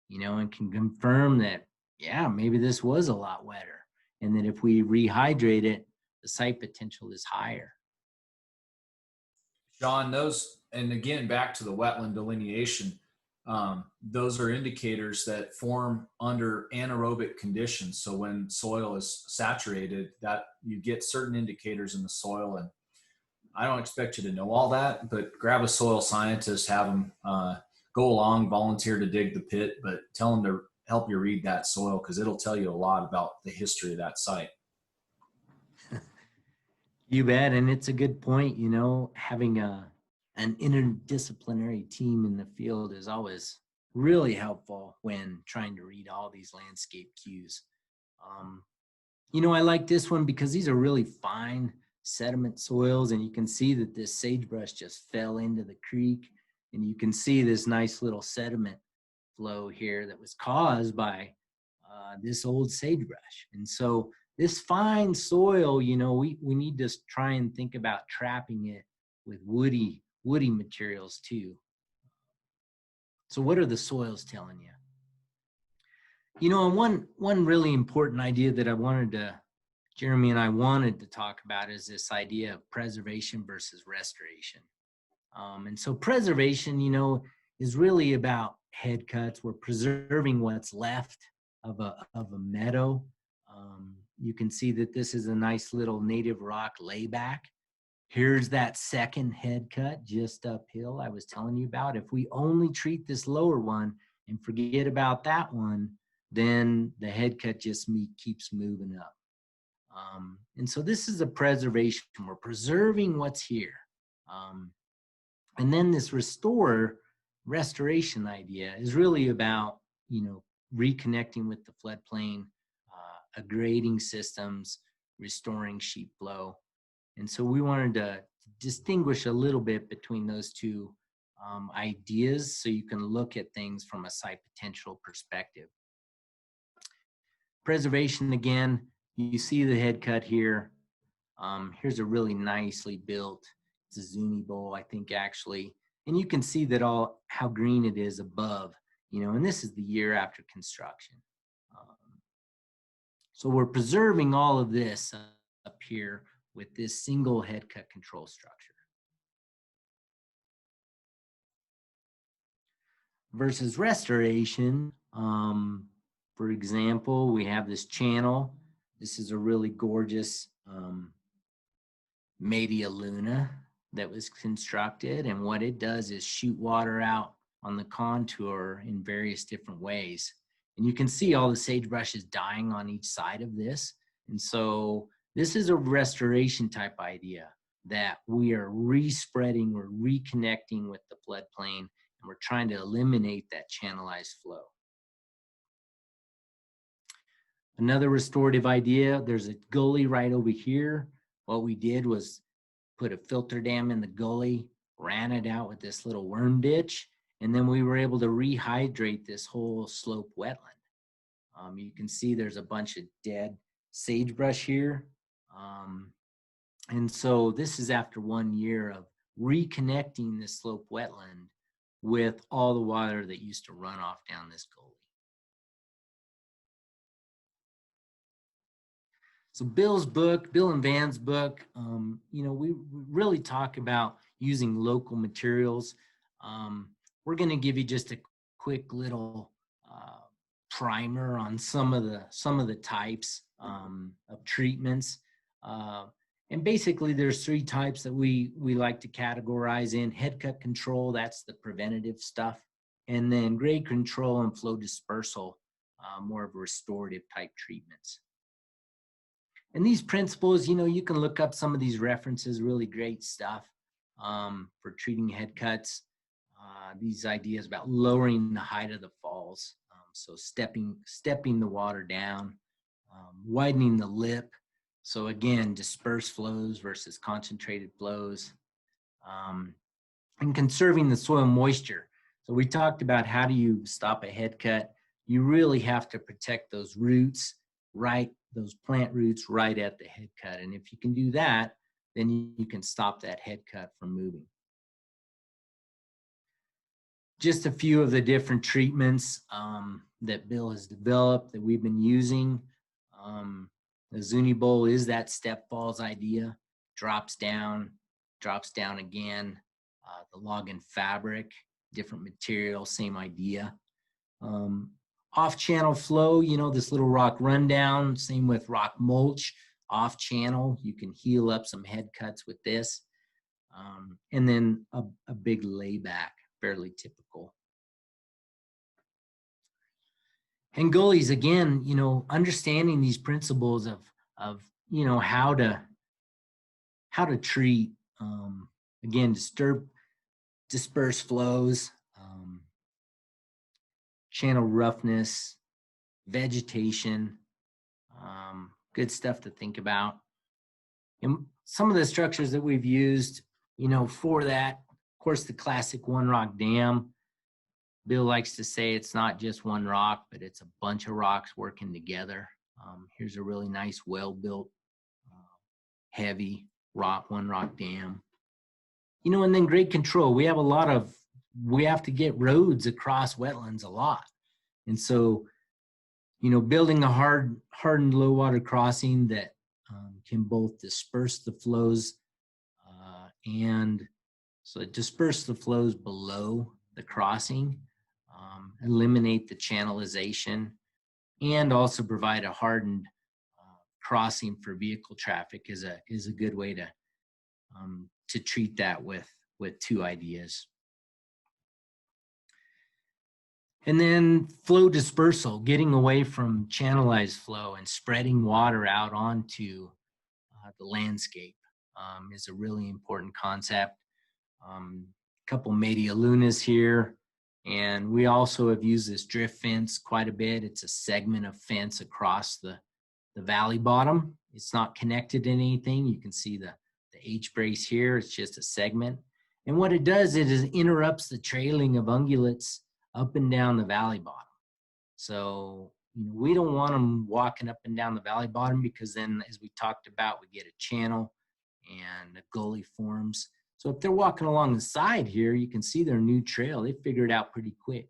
you know, and can confirm that, yeah, maybe this was a lot wetter. And that if we rehydrate it, the site potential is higher. Shawn, those, and again, back to the wetland delineation, those are indicators that form under anaerobic conditions. So when soil is saturated, that you get certain indicators in the soil. And I don't expect you to know all that, but grab a soil scientist, have them go along, volunteer to dig the pit, but tell them to help you read that soil, because it'll tell you a lot about the history of that site. You bet. And it's a good point, you know, having an interdisciplinary team in the field is always really helpful when trying to read all these landscape cues. You know, I like this one because these are really fine sediment soils, and you can see that this sagebrush just fell into the creek, and you can see this nice little sediment flow here that was caused by this old sagebrush. And so this fine soil, you know, we need to try and think about trapping it with woody materials too. So what are the soils telling you? You know, and one really important idea that Jeremy and I wanted to talk about is this idea of preservation versus restoration. And so preservation, you know, is really about headcuts. We're preserving what's left of a meadow. You can see that this is a nice little native rock layback. Here's that second headcut just uphill I was telling you about. If we only treat this lower one and forget about that one, then the headcut just keeps moving up. And so this is a preservation. We're preserving what's here. And then this restoration idea is really about, you know, reconnecting with the floodplain, grading systems, restoring sheet flow. And so we wanted to distinguish a little bit between those two ideas so you can look at things from a site potential perspective. Preservation, again, you see the headcut here. Here's a really nicely built, it's a Zuni bowl, I think, actually. And you can see that how green it is above, you know, and this is the year after construction. So we're preserving all of this up here with this single headcut control structure. Versus restoration, for example, we have this channel. This is a really gorgeous Media Luna that was constructed, and what it does is shoot water out on the contour in various different ways. And you can see all the sagebrush is dying on each side of this. And so this is a restoration type idea that we are respreading, we're reconnecting with the floodplain, and we're trying to eliminate that channelized flow. Another restorative idea, there's a gully right over here. What we did was put a filter dam in the gully, ran it out with this little worm ditch, and then we were able to rehydrate this whole slope wetland. You can see there's a bunch of dead sagebrush here. And so this is after 1 year of reconnecting this slope wetland with all the water that used to run off down this gully. So Bill and Van's book, you know, we really talk about using local materials. We're going to give you just a quick little primer on some of the types of treatments. And basically there's 3 types that we like to categorize in: headcut control, that's the preventative stuff, and then grade control and flow dispersal, more of restorative type treatments. And these principles, you know, you can look up some of these references, really great stuff for treating headcuts. These ideas about lowering the height of the falls, so stepping the water down, widening the lip. So again, dispersed flows versus concentrated flows, and conserving the soil moisture. So we talked about how do you stop a headcut. You really have to protect those roots, right? Those plant roots right at the headcut. And if you can do that, then you can stop that headcut from moving. Just a few of the different treatments that Bill has developed that we've been using. The Zuni bowl is that step falls idea, drops down again. The log and fabric different material, same idea. Off channel flow, you know, this little rock rundown, same with rock mulch. Off channel, you can heal up some head cuts with this. And then a big layback, fairly typical. And gullies, again, you know, understanding these principles of you know, how to treat, again, disperse flows, channel roughness, vegetation, good stuff to think about. And some of the structures that we've used, you know, for that, of course, the classic one rock dam. Bill likes to say it's not just one rock, but it's a bunch of rocks working together. Here's a really nice, well-built, heavy one rock dam. You know, and then grade control. We have to get roads across wetlands a lot. And so, you know, building a hardened low water crossing that can both disperse the flows and so disperse the flows below the crossing, eliminate the channelization, and also provide a hardened crossing for vehicle traffic is a good way to treat that with two ideas. And then flow dispersal, getting away from channelized flow and spreading water out onto the landscape is a really important concept. Couple media lunas here. And we also have used this drift fence quite a bit. It's a segment of fence across the valley bottom. It's not connected to anything. You can see the H-brace here. It's just a segment. And what it does is it interrupts the trailing of ungulates up and down the valley bottom. So, you know, we don't want them walking up and down the valley bottom because then, as we talked about, we get a channel and a gully forms. So if they're walking along the side here, you can see their new trail. They figure it out pretty quick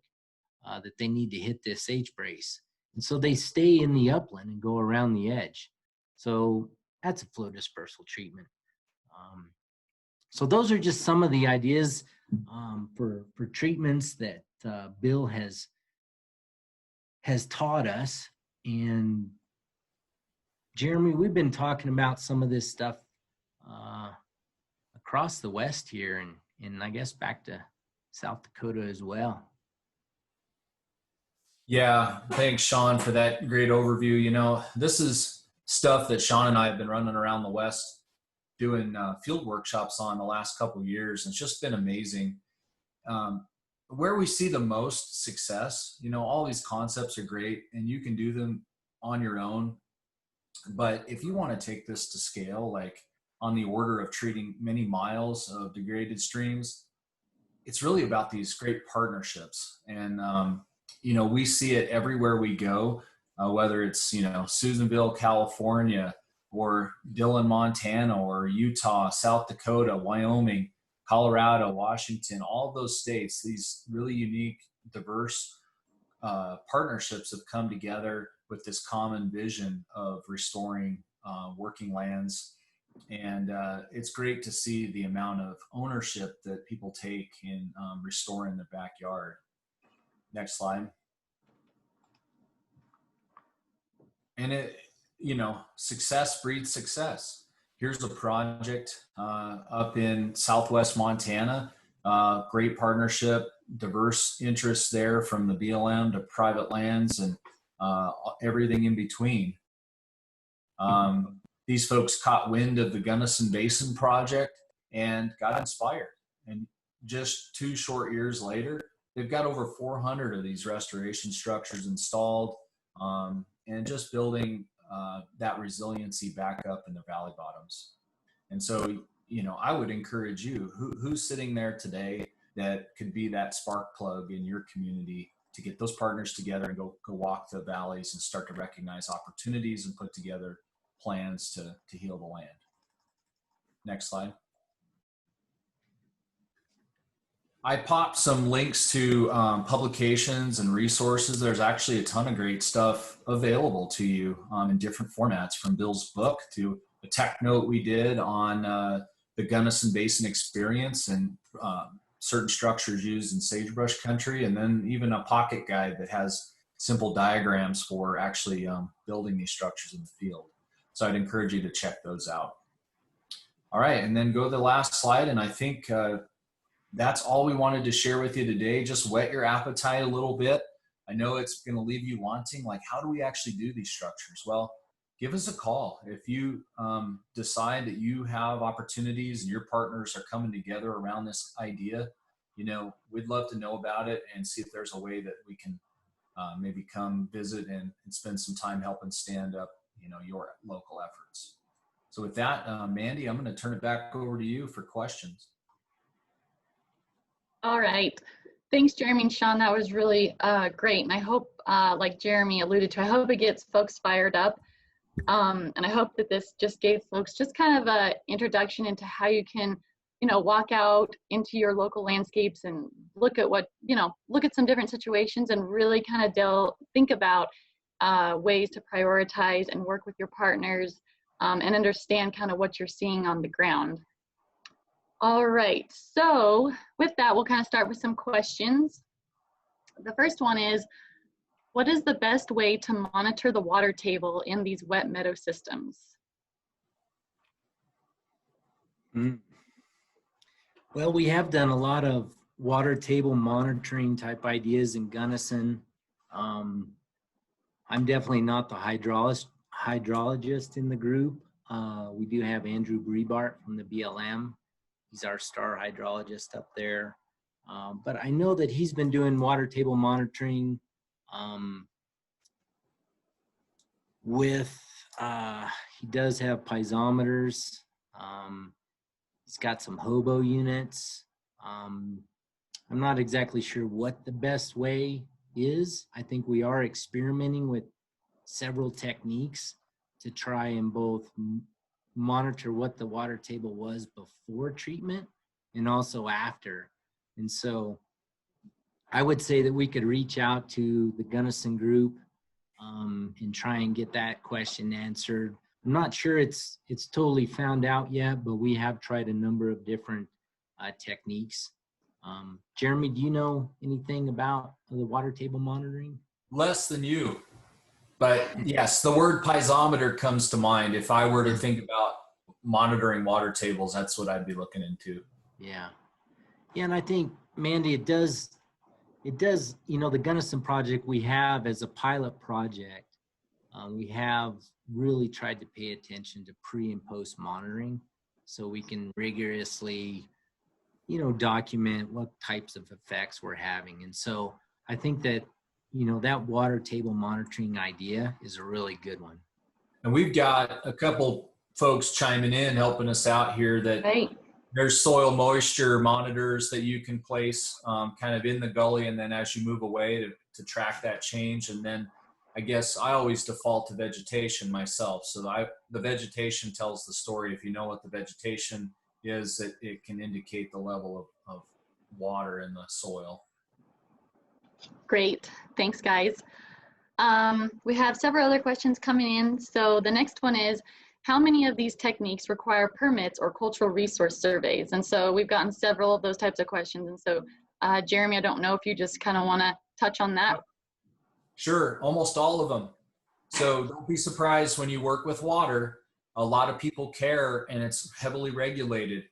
that they need to hit this H-brace. And so they stay in the upland and go around the edge. So that's a flow dispersal treatment. So those are just some of the ideas for treatments that Bill has taught us. And Jeremy, we've been talking about some of this stuff across the West here and I guess back to South Dakota as well. Yeah, thanks, Shawn, for that great overview. You know, this is stuff that Shawn and I have been running around the West doing field workshops on the last couple of years. It's just been amazing. Where we see the most success, you know, all these concepts are great and you can do them on your own. But if you want to take this to scale, like on the order of treating many miles of degraded streams, it's really about these great partnerships. And, you know, we see it everywhere we go, whether it's, you know, Susanville, California, or Dillon, Montana, or Utah, South Dakota, Wyoming, Colorado, Washington, all of those states, these really unique, diverse partnerships have come together with this common vision of restoring working lands. And it's great to see the amount of ownership that people take in restoring their backyard. Next slide. And it, you know, success breeds success. Here's a project up in Southwest Montana, great partnership, diverse interests there from the BLM to private lands and everything in between. These folks caught wind of the Gunnison Basin project and got inspired. And just 2 short years later, they've got over 400 of these restoration structures installed and just building that resiliency back up in the valley bottoms. And so, you know, I would encourage you, who's sitting there today that could be that spark plug in your community to get those partners together and go walk the valleys and start to recognize opportunities and put together plans to heal the land. Next slide. I popped some links to publications and resources. There's actually a ton of great stuff available to you in different formats, from Bill's book to a tech note we did on the Gunnison Basin experience and certain structures used in sagebrush country, and then even a pocket guide that has simple diagrams for actually building these structures in the field. So I'd encourage you to check those out. All right, and then go to the last slide, and I think that's all we wanted to share with you today. Just whet your appetite a little bit. I know it's going to leave you wanting, like, how do we actually do these structures? Well, give us a call. If you decide that you have opportunities and your partners are coming together around this idea, you know, we'd love to know about it and see if there's a way that we can maybe come visit and spend some time helping stand up, you know, your local efforts. So with that, Mandy, I'm going to turn it back over to you for questions. All right. Thanks, Jeremy and Shawn. That was really great. And I hope, like Jeremy alluded to, I hope it gets folks fired up. And I hope that this just gave folks just kind of an introduction into how you can, you know, walk out into your local landscapes and look at what, you know, look at some different situations and really kind of think about ways to prioritize and work with your partners and understand kind of what you're seeing on the ground. All right, so with that, we'll kind of start with some questions. The first one is, what is the best way to monitor the water table in these wet meadow systems? Well, we have done a lot of water table monitoring type ideas in Gunnison. I'm definitely not the hydrologist in the group. We do have Andrew Breibart from the BLM. He's our star hydrologist up there. But I know that he's been doing water table monitoring he does have piezometers. He's got some hobo units. I'm not exactly sure what the best way is. I think we are experimenting with several techniques to try and both monitor what the water table was before treatment and also after. And so I would say that we could reach out to the Gunnison group and try and get that question answered. I'm not sure it's totally found out yet, but we have tried a number of different techniques. Jeremy, do you know anything about the water table monitoring? Less than you. But yes, the word piezometer comes to mind. If I were to think about monitoring water tables, that's what I'd be looking into. Yeah. Yeah, and I think, Mandy, it does, you know, the Gunnison project we have as a pilot project, we have really tried to pay attention to pre and post monitoring so we can rigorously, you know, document what types of effects we're having. And so I think that, you know, that water table monitoring idea is a really good one. And we've got a couple folks chiming in, helping us out here that there's soil moisture monitors that you can place kind of in the gully, and then as you move away to track that change. And then I guess I always default to vegetation myself. So the vegetation tells the story. If you know what the vegetation is, it can indicate the level of water in the soil. Great, thanks guys. We have several other questions coming in. So the next one is, how many of these techniques require permits or cultural resource surveys? And so we've gotten several of those types of questions. And so Jeremy, I don't know if you just kind of want to touch on that. Sure, almost all of them. So don't be surprised when you work with water. A lot of people care, and it's heavily regulated.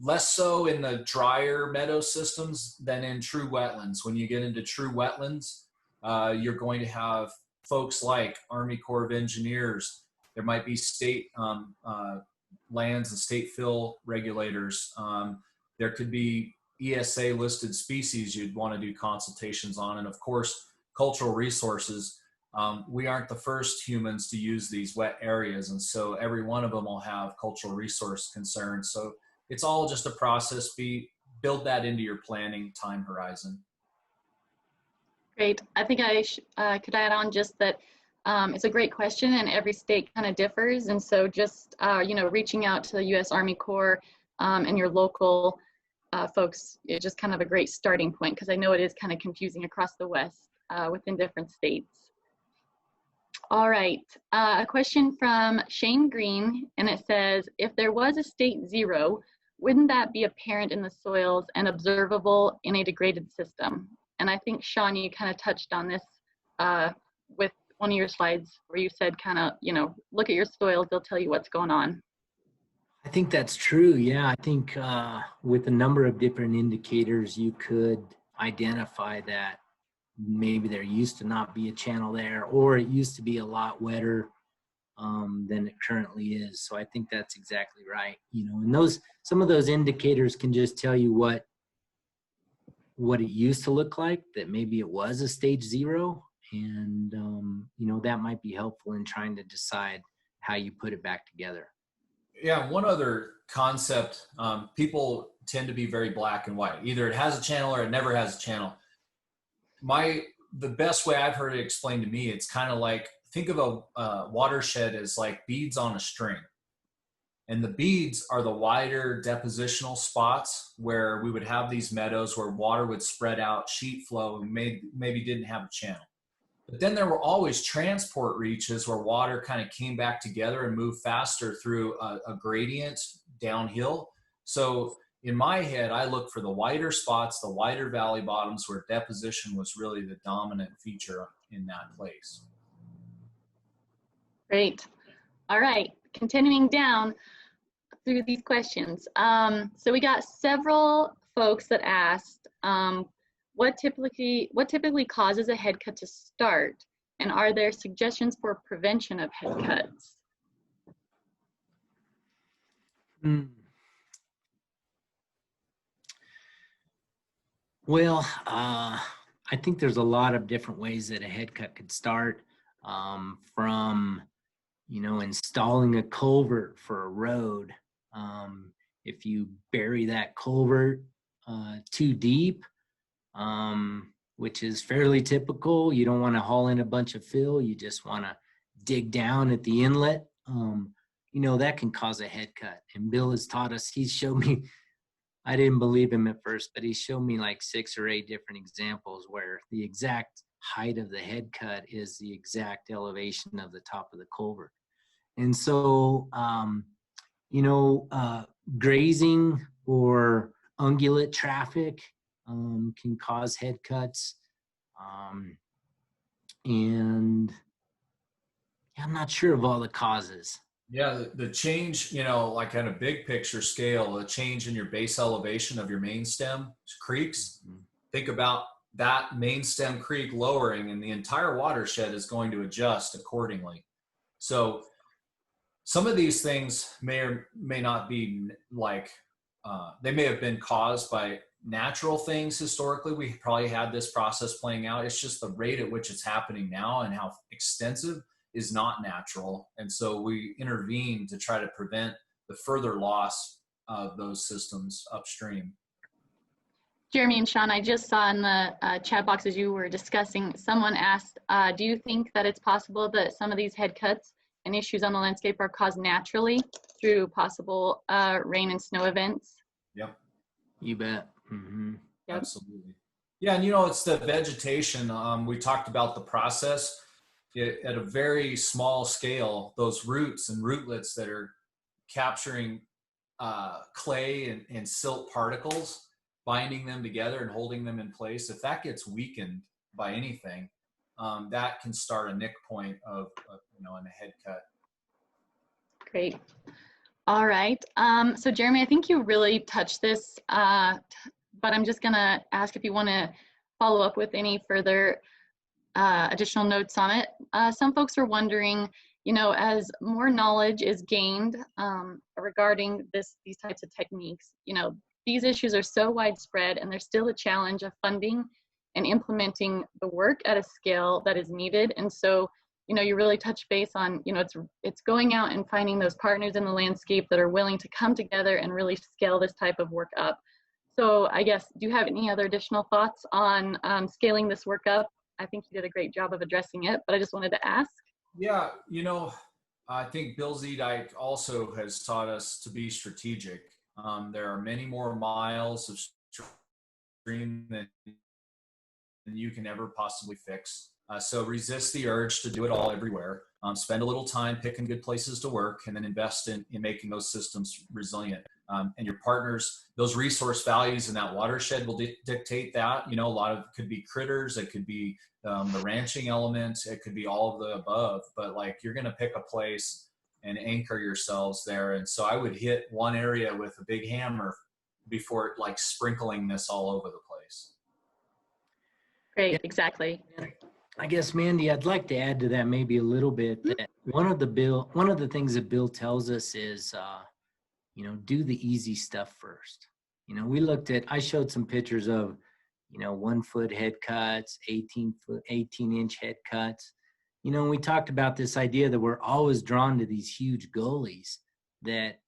Less so in the drier meadow systems than in true wetlands. When you get into true wetlands, you're going to have folks like Army Corps of Engineers. There might be state lands and state fill regulators. There could be ESA listed species you'd want to do consultations on. And of course, cultural resources. We aren't the first humans to use these wet areas. And so every one of them will have cultural resource concerns. So it's all just a process. Build that into your planning time horizon. Great. I think I could add on just that it's a great question, and every state kind of differs. And so just, you know, reaching out to the U.S. Army Corps and your local folks is just kind of a great starting point, because I know it is kind of confusing across the West within different states. All right, a question from Shane Green, and it says, if there was a state 0, wouldn't that be apparent in the soils and observable in a degraded system? And I think, Shawn, you kind of touched on this with one of your slides where you said kind of, look at your soils, they'll tell you what's going on. I think that's true. Yeah, I think with a number of different indicators, you could identify that maybe there used to not be a channel there, or it used to be a lot wetter than it currently is. So I think that's exactly right. And some of those indicators can just tell you what it used to look like, that maybe it was a stage 0, and that might be helpful in trying to decide how you put it back together. Yeah, one other concept, people tend to be very black and white. Either it has a channel or it never has a channel. The best way I've heard it explained to me, it's kind of like, think of a watershed as like beads on a string. And the beads are the wider depositional spots where we would have these meadows where water would spread out, sheet flow, and maybe didn't have a channel. But then there were always transport reaches where water kind of came back together and moved faster through a gradient downhill. So in my head, I look for the wider spots, the wider valley bottoms where deposition was really the dominant feature in that place. Great. All right, continuing down through these questions. So we got several folks that asked, what typically causes a head cut to start? And are there suggestions for prevention of head cuts? Well, I think there's a lot of different ways that a head cut could start, from installing a culvert for a road. If you bury that culvert too deep, which is fairly typical, you don't want to haul in a bunch of fill, you just want to dig down at the inlet, that can cause a head cut. And Bill has taught us, he showed me, I didn't believe him at first, but he showed me like 6 or 8 different examples where the exact height of the head cut is the exact elevation of the top of the culvert. And so, grazing or ungulate traffic can cause head cuts. And I'm not sure of all the causes. Yeah, the change, like on a big picture scale, the change in your base elevation of your main stem creeks. Mm-hmm. Think about that main stem creek lowering, and the entire watershed is going to adjust accordingly. So some of these things may or may not be like, they may have been caused by natural things historically. We probably had this process playing out. It's just the rate at which it's happening now and how extensive is not natural. And so we intervene to try to prevent the further loss of those systems upstream. Jeremy and Shawn, I just saw in the chat box as you were discussing, someone asked, do you think that it's possible that some of these head cuts and issues on the landscape are caused naturally through possible rain and snow events? Yep. You bet. Mm-hmm. Yep. Absolutely. Yeah, and it's the vegetation. We talked about the process. At a very small scale, those roots and rootlets that are capturing clay and silt particles, binding them together and holding them in place, if that gets weakened by anything, that can start a nick point of in a head cut. Great. All right. So Jeremy, I think you really touched this, but I'm just going to ask if you want to follow up with any further additional notes on it. Some folks are wondering, as more knowledge is gained regarding these types of techniques, these issues are so widespread, and there's still a challenge of funding and implementing the work at a scale that is needed. And so, you really touch base on, it's going out and finding those partners in the landscape that are willing to come together and really scale this type of work up. So I guess, do you have any other additional thoughts on scaling this work up? I think you did a great job of addressing it, but I just wanted to ask. Yeah, I think Bill Zeedyk also has taught us to be strategic. There are many more miles of stream than you can ever possibly fix. So resist the urge to do it all everywhere. Spend a little time picking good places to work, and then invest in making those systems resilient. and your partners. Those resource values in that watershed will dictate that. You know, a lot of it could be critters, it could be the ranching element, it could be all of the above, but like you're going to pick a place and anchor yourselves there. And so I would hit one area with a big hammer before like sprinkling this all over the place. Great, Yeah. Exactly. I guess, Mandy, I'd like to add to that maybe a little bit that one of the things that Bill tells us is, you know, do the easy stuff first. You know, I showed some pictures of, you know, 1 foot head cuts, 18-inch head cuts. You know, we talked about this idea that we're always drawn to these huge gullies that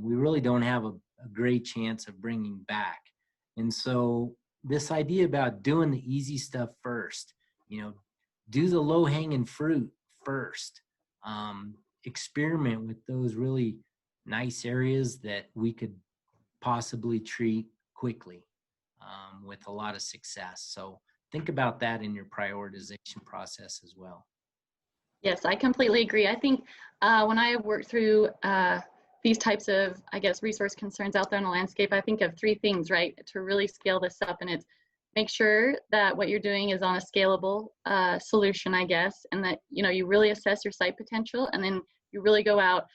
we really don't have a great chance of bringing back. And so this idea about doing the easy stuff first, you know, do the low hanging fruit first, experiment with those really nice areas that we could possibly treat quickly with a lot of success. So think about that in your prioritization process as well. Yes, I completely agree. I think when I work through these types of, I guess, resource concerns out there in the landscape, I think of 3 things, right, to really scale this up. And it's make sure that what you're doing is on a scalable solution, I guess, and that, you know, you really assess your site potential, and then you really go out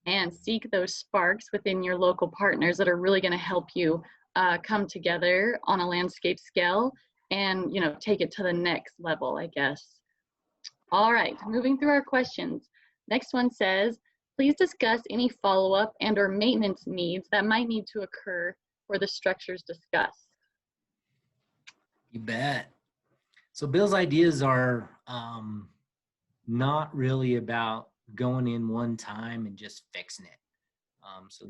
and seek those sparks within your local partners that are really going to help you come together on a landscape scale and, you know, take it to the next level, I guess. All right, moving through our questions. Next one says, please discuss any follow-up and or maintenance needs that might need to occur for the structures discussed. You bet. So Bill's ideas are not really about going in one time and just fixing it. So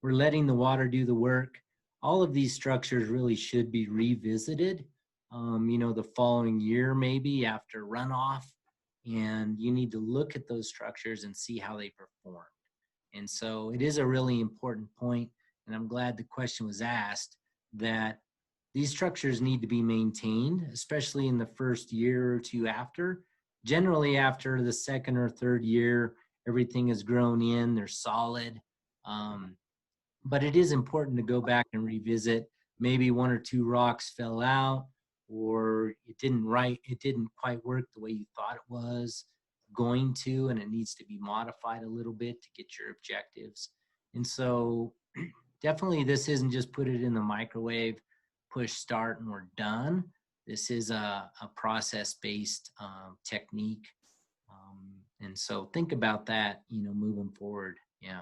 we're letting the water do the work. All of these structures really should be revisited, you know, the following year, maybe after runoff. And you need to look at those structures and see how they perform. And so it is a really important point, and I'm glad the question was asked, that these structures need to be maintained, especially in the first year or 2 after. Generally, after the 2nd or 3rd year, everything is grown in, they're solid. But it is important to go back and revisit. Maybe 1 or 2 rocks fell out, or it didn't quite work the way you thought it was going to, and it needs to be modified a little bit to get your objectives. And so definitely this isn't just put it in the microwave, push start, and we're done. This is a process-based technique. And so think about that, you know, moving forward. Yeah.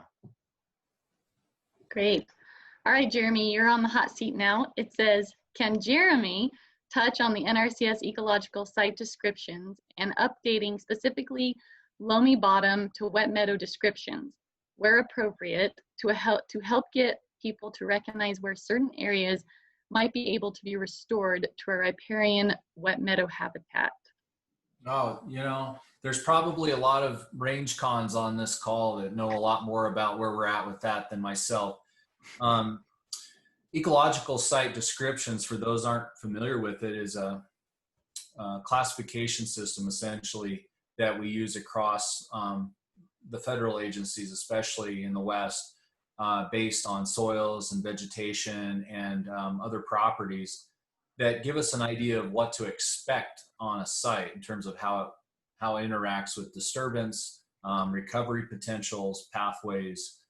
Great. All right, Jeremy, you're on the hot seat now. It says, can Jeremy touch on the NRCS ecological site descriptions and updating specifically loamy bottom to wet meadow descriptions, where appropriate, to help get people to recognize where certain areas might be able to be restored to a riparian wet meadow habitat? Oh, you know, there's probably a lot of range cons on this call that know a lot more about where we're at with that than myself. Ecological site descriptions, for those aren't familiar with it, is a classification system essentially that we use across the federal agencies, especially in the West, based on soils and vegetation and other properties that give us an idea of what to expect on a site in terms of how it interacts with disturbance, recovery potentials, pathways,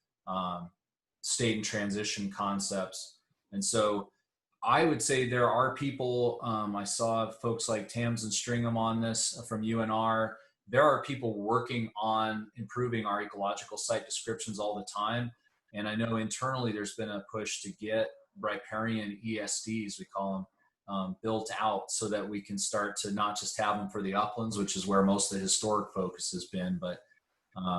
state and transition concepts. And so I would say there are people, I saw folks like Tams and Stringham on this from UNR. There are people working on improving our ecological site descriptions all the time. And I know internally there's been a push to get riparian ESDs, we call them, built out so that we can start to not just have them for the uplands, which is where most of the historic focus has been. But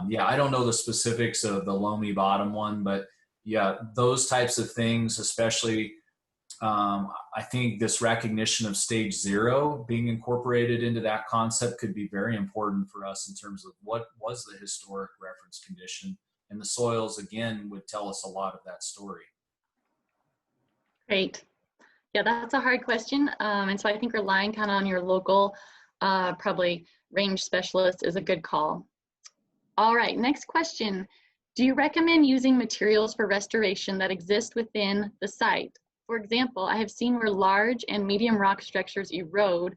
yeah, I don't know the specifics of the loamy bottom one, but yeah, those types of things, especially, I think this recognition of stage 0 being incorporated into that concept could be very important for us in terms of what was the historic reference condition. And the soils, again, would tell us a lot of that story. Great. Yeah, that's a hard question. And so I think relying kind of on your local, probably range specialist is a good call. All right, next question. Do you recommend using materials for restoration that exist within the site? For example, I have seen where large and medium rock structures erode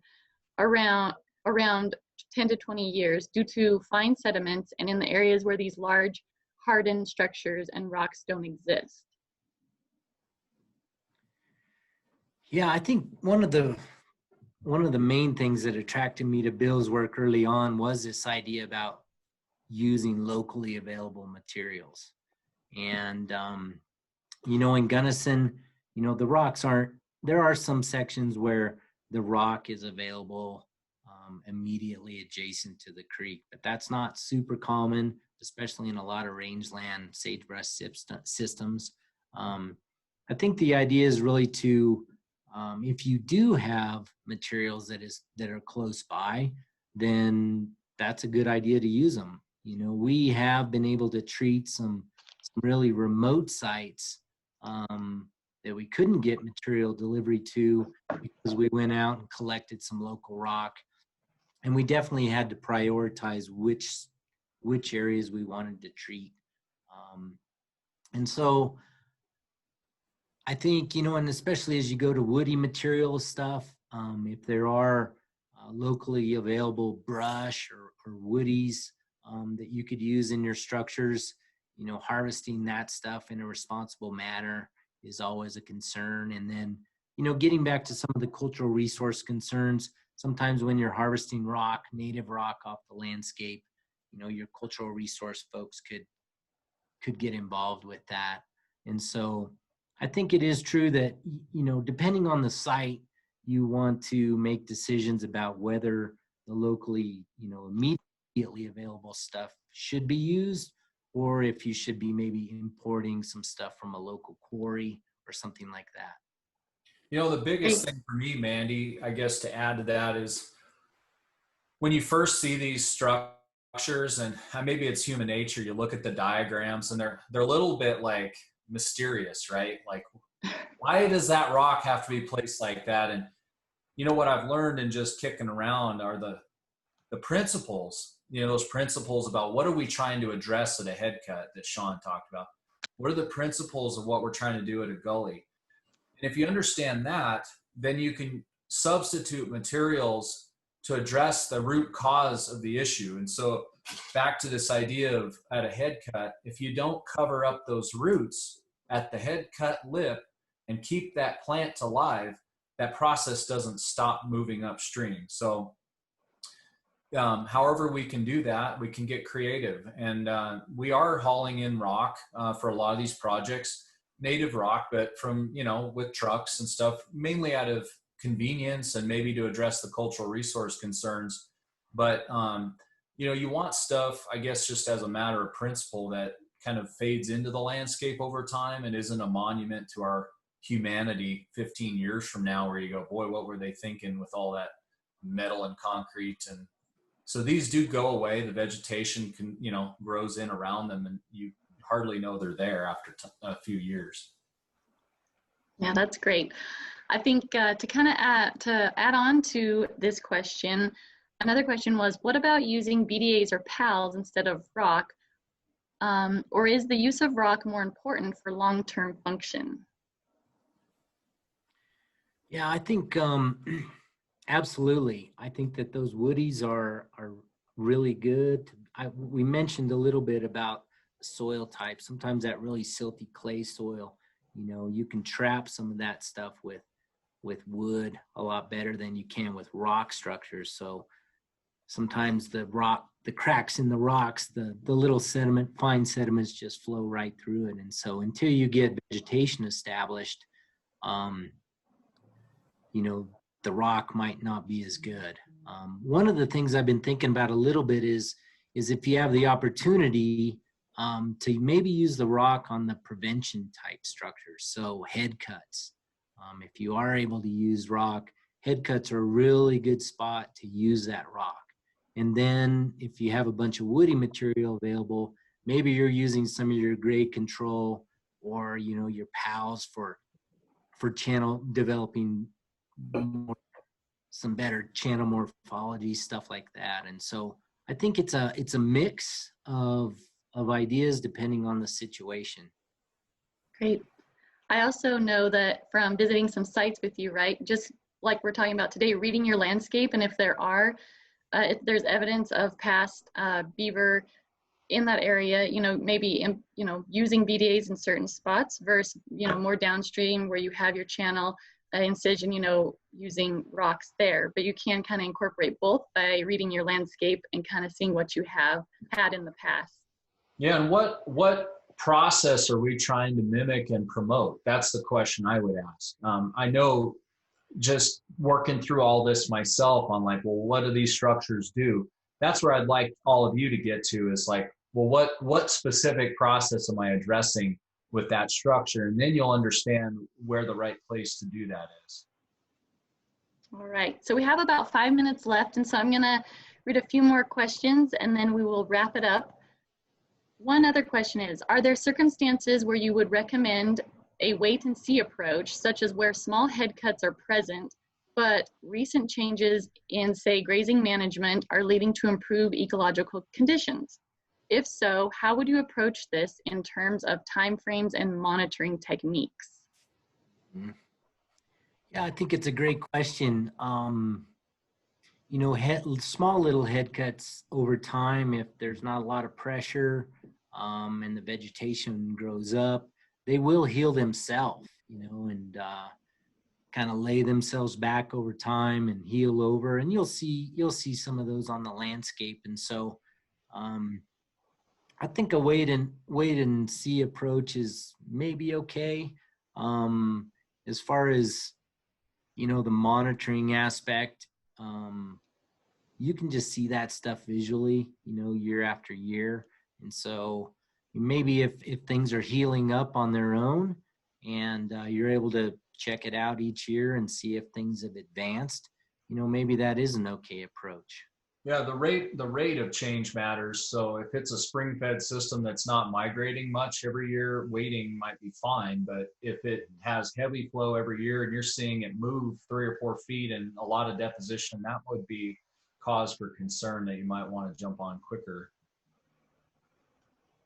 around 10 to 20 years due to fine sediments, and in the areas where these large hardened structures and rocks don't exist. Yeah, I think one of the main things that attracted me to Bill's work early on was this idea about using locally available materials. And, in Gunnison, the rocks aren't, there are some sections where the rock is available immediately adjacent to the creek, but that's not super common, especially in a lot of rangeland sagebrush systems. I think the idea is really to, if you do have materials that are close by, then that's a good idea to use them. We have been able to treat some really remote sites that we couldn't get material delivery to because we went out and collected some local rock, and we definitely had to prioritize which areas we wanted to treat. And so I think, and especially as you go to woody material stuff, if there are locally available brush or woodies that you could use in your structures, harvesting that stuff in a responsible manner is always a concern. And then, getting back to some of the cultural resource concerns, sometimes when you're harvesting rock, native rock off the landscape, your cultural resource folks could get involved with that. And so I think it is true that, depending on the site, you want to make decisions about whether the locally, immediately available stuff should be used, or if you should be maybe importing some stuff from a local quarry or something like that. The biggest thing for me, Mandy, I guess to add to that is when you first see these structures, and maybe it's human nature, you look at the diagrams and they're a little bit like mysterious, right? Like, why does that rock have to be placed like that? And what I've learned in just kicking around are the principles, those principles about what are we trying to address at a head cut that Shawn talked about. What are the principles of what we're trying to do at a gully? And if you understand that, then you can substitute materials to address the root cause of the issue. And so back to this idea of at a head cut, if you don't cover up those roots at the head cut lip and keep that plant alive, that process doesn't stop moving upstream. So however we can do that, we can get creative. And we are hauling in rock for a lot of these projects, native rock, but from, with trucks and stuff, mainly out of convenience and maybe to address the cultural resource concerns. But, you want stuff, I guess, just as a matter of principle that kind of fades into the landscape over time and isn't a monument to our humanity 15 years from now, where you go, boy, what were they thinking with all that metal and concrete? And so these do go away. The vegetation can, grows in around them, and you hardly know they're there after a few years. Yeah, that's great. I think to kind of add on to this question, another question was, what about using BDAs or PALs instead of rock? Or is the use of rock more important for long-term function? Yeah, I think absolutely. I think that those woodies are really good. We mentioned a little bit about soil type. Sometimes that really silty clay soil, you can trap some of that stuff with wood a lot better than you can with rock structures. So sometimes the cracks in the rocks, the little fine sediments just flow right through it. And so until you get vegetation established, the rock might not be as good. One of the things I've been thinking about a little bit is if you have the opportunity to maybe use the rock on the prevention type structures, so head cuts. If you are able to use rock, head cuts are a really good spot to use that rock. And then if you have a bunch of woody material available, maybe you're using some of your grade control or your PALs for channel developing some better channel morphology, stuff like that. And so I think it's a mix of of ideas depending on the situation. Great. I also know that from visiting some sites with you, right? Just like we're talking about today, reading your landscape, and if there's evidence of past beaver in that area, maybe using BDAs in certain spots versus more downstream where you have your channel incision, using rocks there. But you can kind of incorporate both by reading your landscape and kind of seeing what you have had in the past. Yeah, and what process are we trying to mimic and promote? That's the question I would ask. I know, just working through all this myself on like, well, what do these structures do? That's where I'd like all of you to get to, is like, well, what specific process am I addressing with that structure? And then you'll understand where the right place to do that is. All right, so we have about 5 minutes left, and so I'm gonna read a few more questions and then we will wrap it up. One other question is, are there circumstances where you would recommend a wait and see approach, such as where small head cuts are present, but recent changes in, say, grazing management are leading to improved ecological conditions? If so, how would you approach this in terms of timeframes and monitoring techniques? Yeah, I think it's a great question. Small little head cuts over time, if there's not a lot of pressure and the vegetation grows up, they will heal themselves, and kind of lay themselves back over time and heal over. And you'll see some of those on the landscape. And so I think a wait and see approach is maybe okay. As far as, the monitoring aspect, you can just see that stuff visually, year after year. And so maybe if things are healing up on their own and you're able to check it out each year and see if things have advanced, maybe that is an okay approach. Yeah, the rate of change matters. So if it's a spring-fed system that's not migrating much every year, waiting might be fine. But if it has heavy flow every year and you're seeing it move 3 or 4 feet and a lot of deposition, that would be cause for concern that you might want to jump on quicker.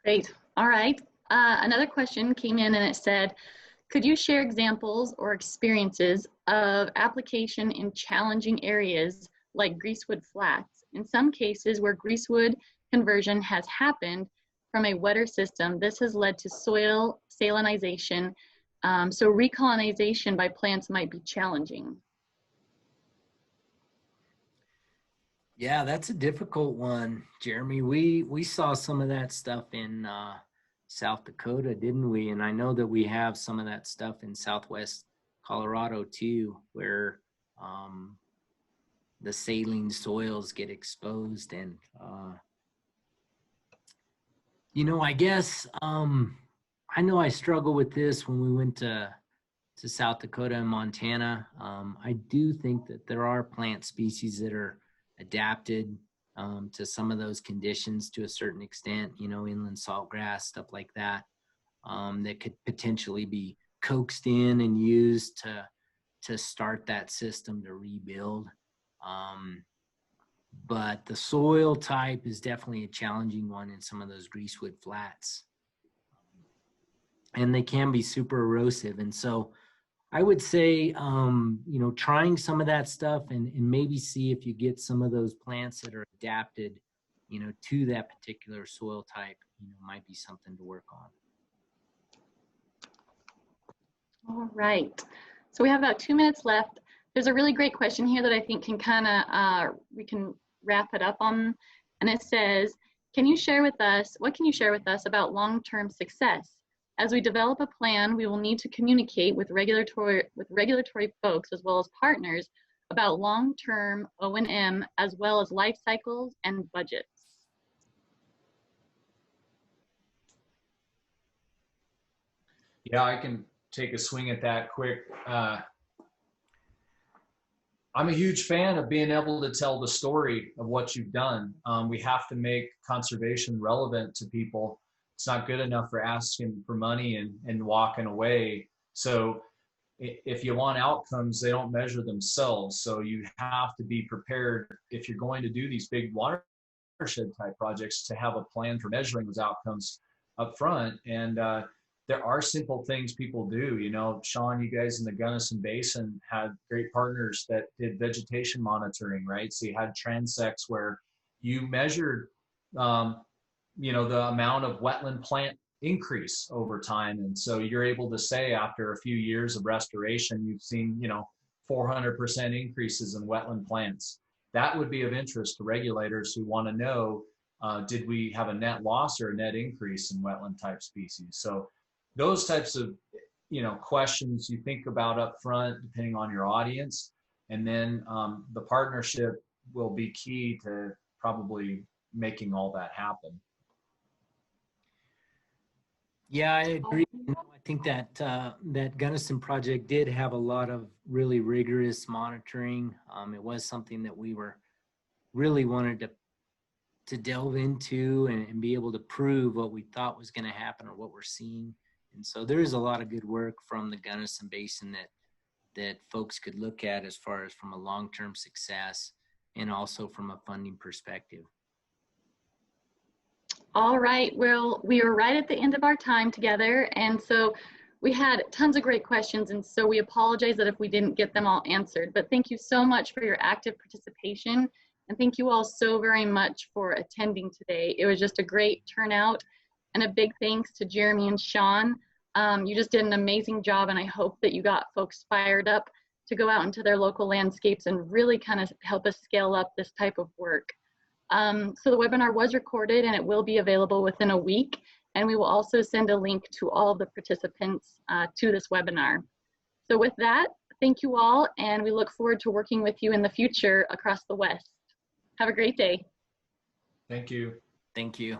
Great. All right. Another question came in and it said, could you share examples or experiences of application in challenging areas like greasewood flats? In some cases where greasewood conversion has happened from a wetter system, this has led to soil salinization, so recolonization by plants might be challenging. Yeah, that's a difficult one, Jeremy. We saw some of that stuff in South Dakota, didn't we? And I know that we have some of that stuff in Southwest Colorado too, where the saline soils get exposed. And I guess I know I struggle with this when we went to South Dakota and Montana. I do think that there are plant species that are adapted to some of those conditions to a certain extent, inland saltgrass, stuff like that, that could potentially be coaxed in and used to start that system to rebuild. But the soil type is definitely a challenging one in some of those greasewood flats. And they can be super erosive. And so I would say, trying some of that stuff and maybe see if you get some of those plants that are adapted, to that particular soil type, might be something to work on. All right. So we have about 2 minutes left. There's a really great question here that I think can kind of, we can wrap it up on. And it says, what can you share with us about long-term success? As we develop a plan, we will need to communicate with regulatory folks as well as partners about long-term O&M as well as life cycles and budgets. Yeah, I can take a swing at that quick. I'm a huge fan of being able to tell the story of what you've done. We have to make conservation relevant to people. It's not good enough for asking for money and walking away. So if you want outcomes, they don't measure themselves. So you have to be prepared if you're going to do these big water watershed type projects to have a plan for measuring those outcomes up front. And there are simple things people do. You know, Shawn, you guys in the Gunnison Basin had great partners that did vegetation monitoring, right? So you had transects where you measured, you know, the amount of wetland plant increase over time. And so you're able to say after a few years of restoration, you've seen, you know, 400% increases in wetland plants. That would be of interest to regulators who want to know, did we have a net loss or a net increase in wetland type species? So those types of, you know, questions you think about up front, depending on your audience. And then the partnership will be key to probably making all that happen. Yeah, I agree. You know, I think that that Gunnison project did have a lot of really rigorous monitoring. It was something that we were really wanted to delve into and be able to prove what we thought was going to happen or what we're seeing. And so there is a lot of good work from the Gunnison Basin that folks could look at as far as from a long-term success and also from a funding perspective. All right, well, we are right at the end of our time together, and so we had tons of great questions, and so we apologize that if we didn't get them all answered, but thank you so much for your active participation, and thank you all so very much for attending today. It was just a great turnout, and a big thanks to Jeremy and Shawn. You just did an amazing job, and I hope that you got folks fired up to go out into their local landscapes and really kind of help us scale up this type of work. So the webinar was recorded and it will be available within a week, and we will also send a link to all of the participants to this webinar. So with that, thank you all, and we look forward to working with you in the future across the West. Have a great day. Thank you. Thank you.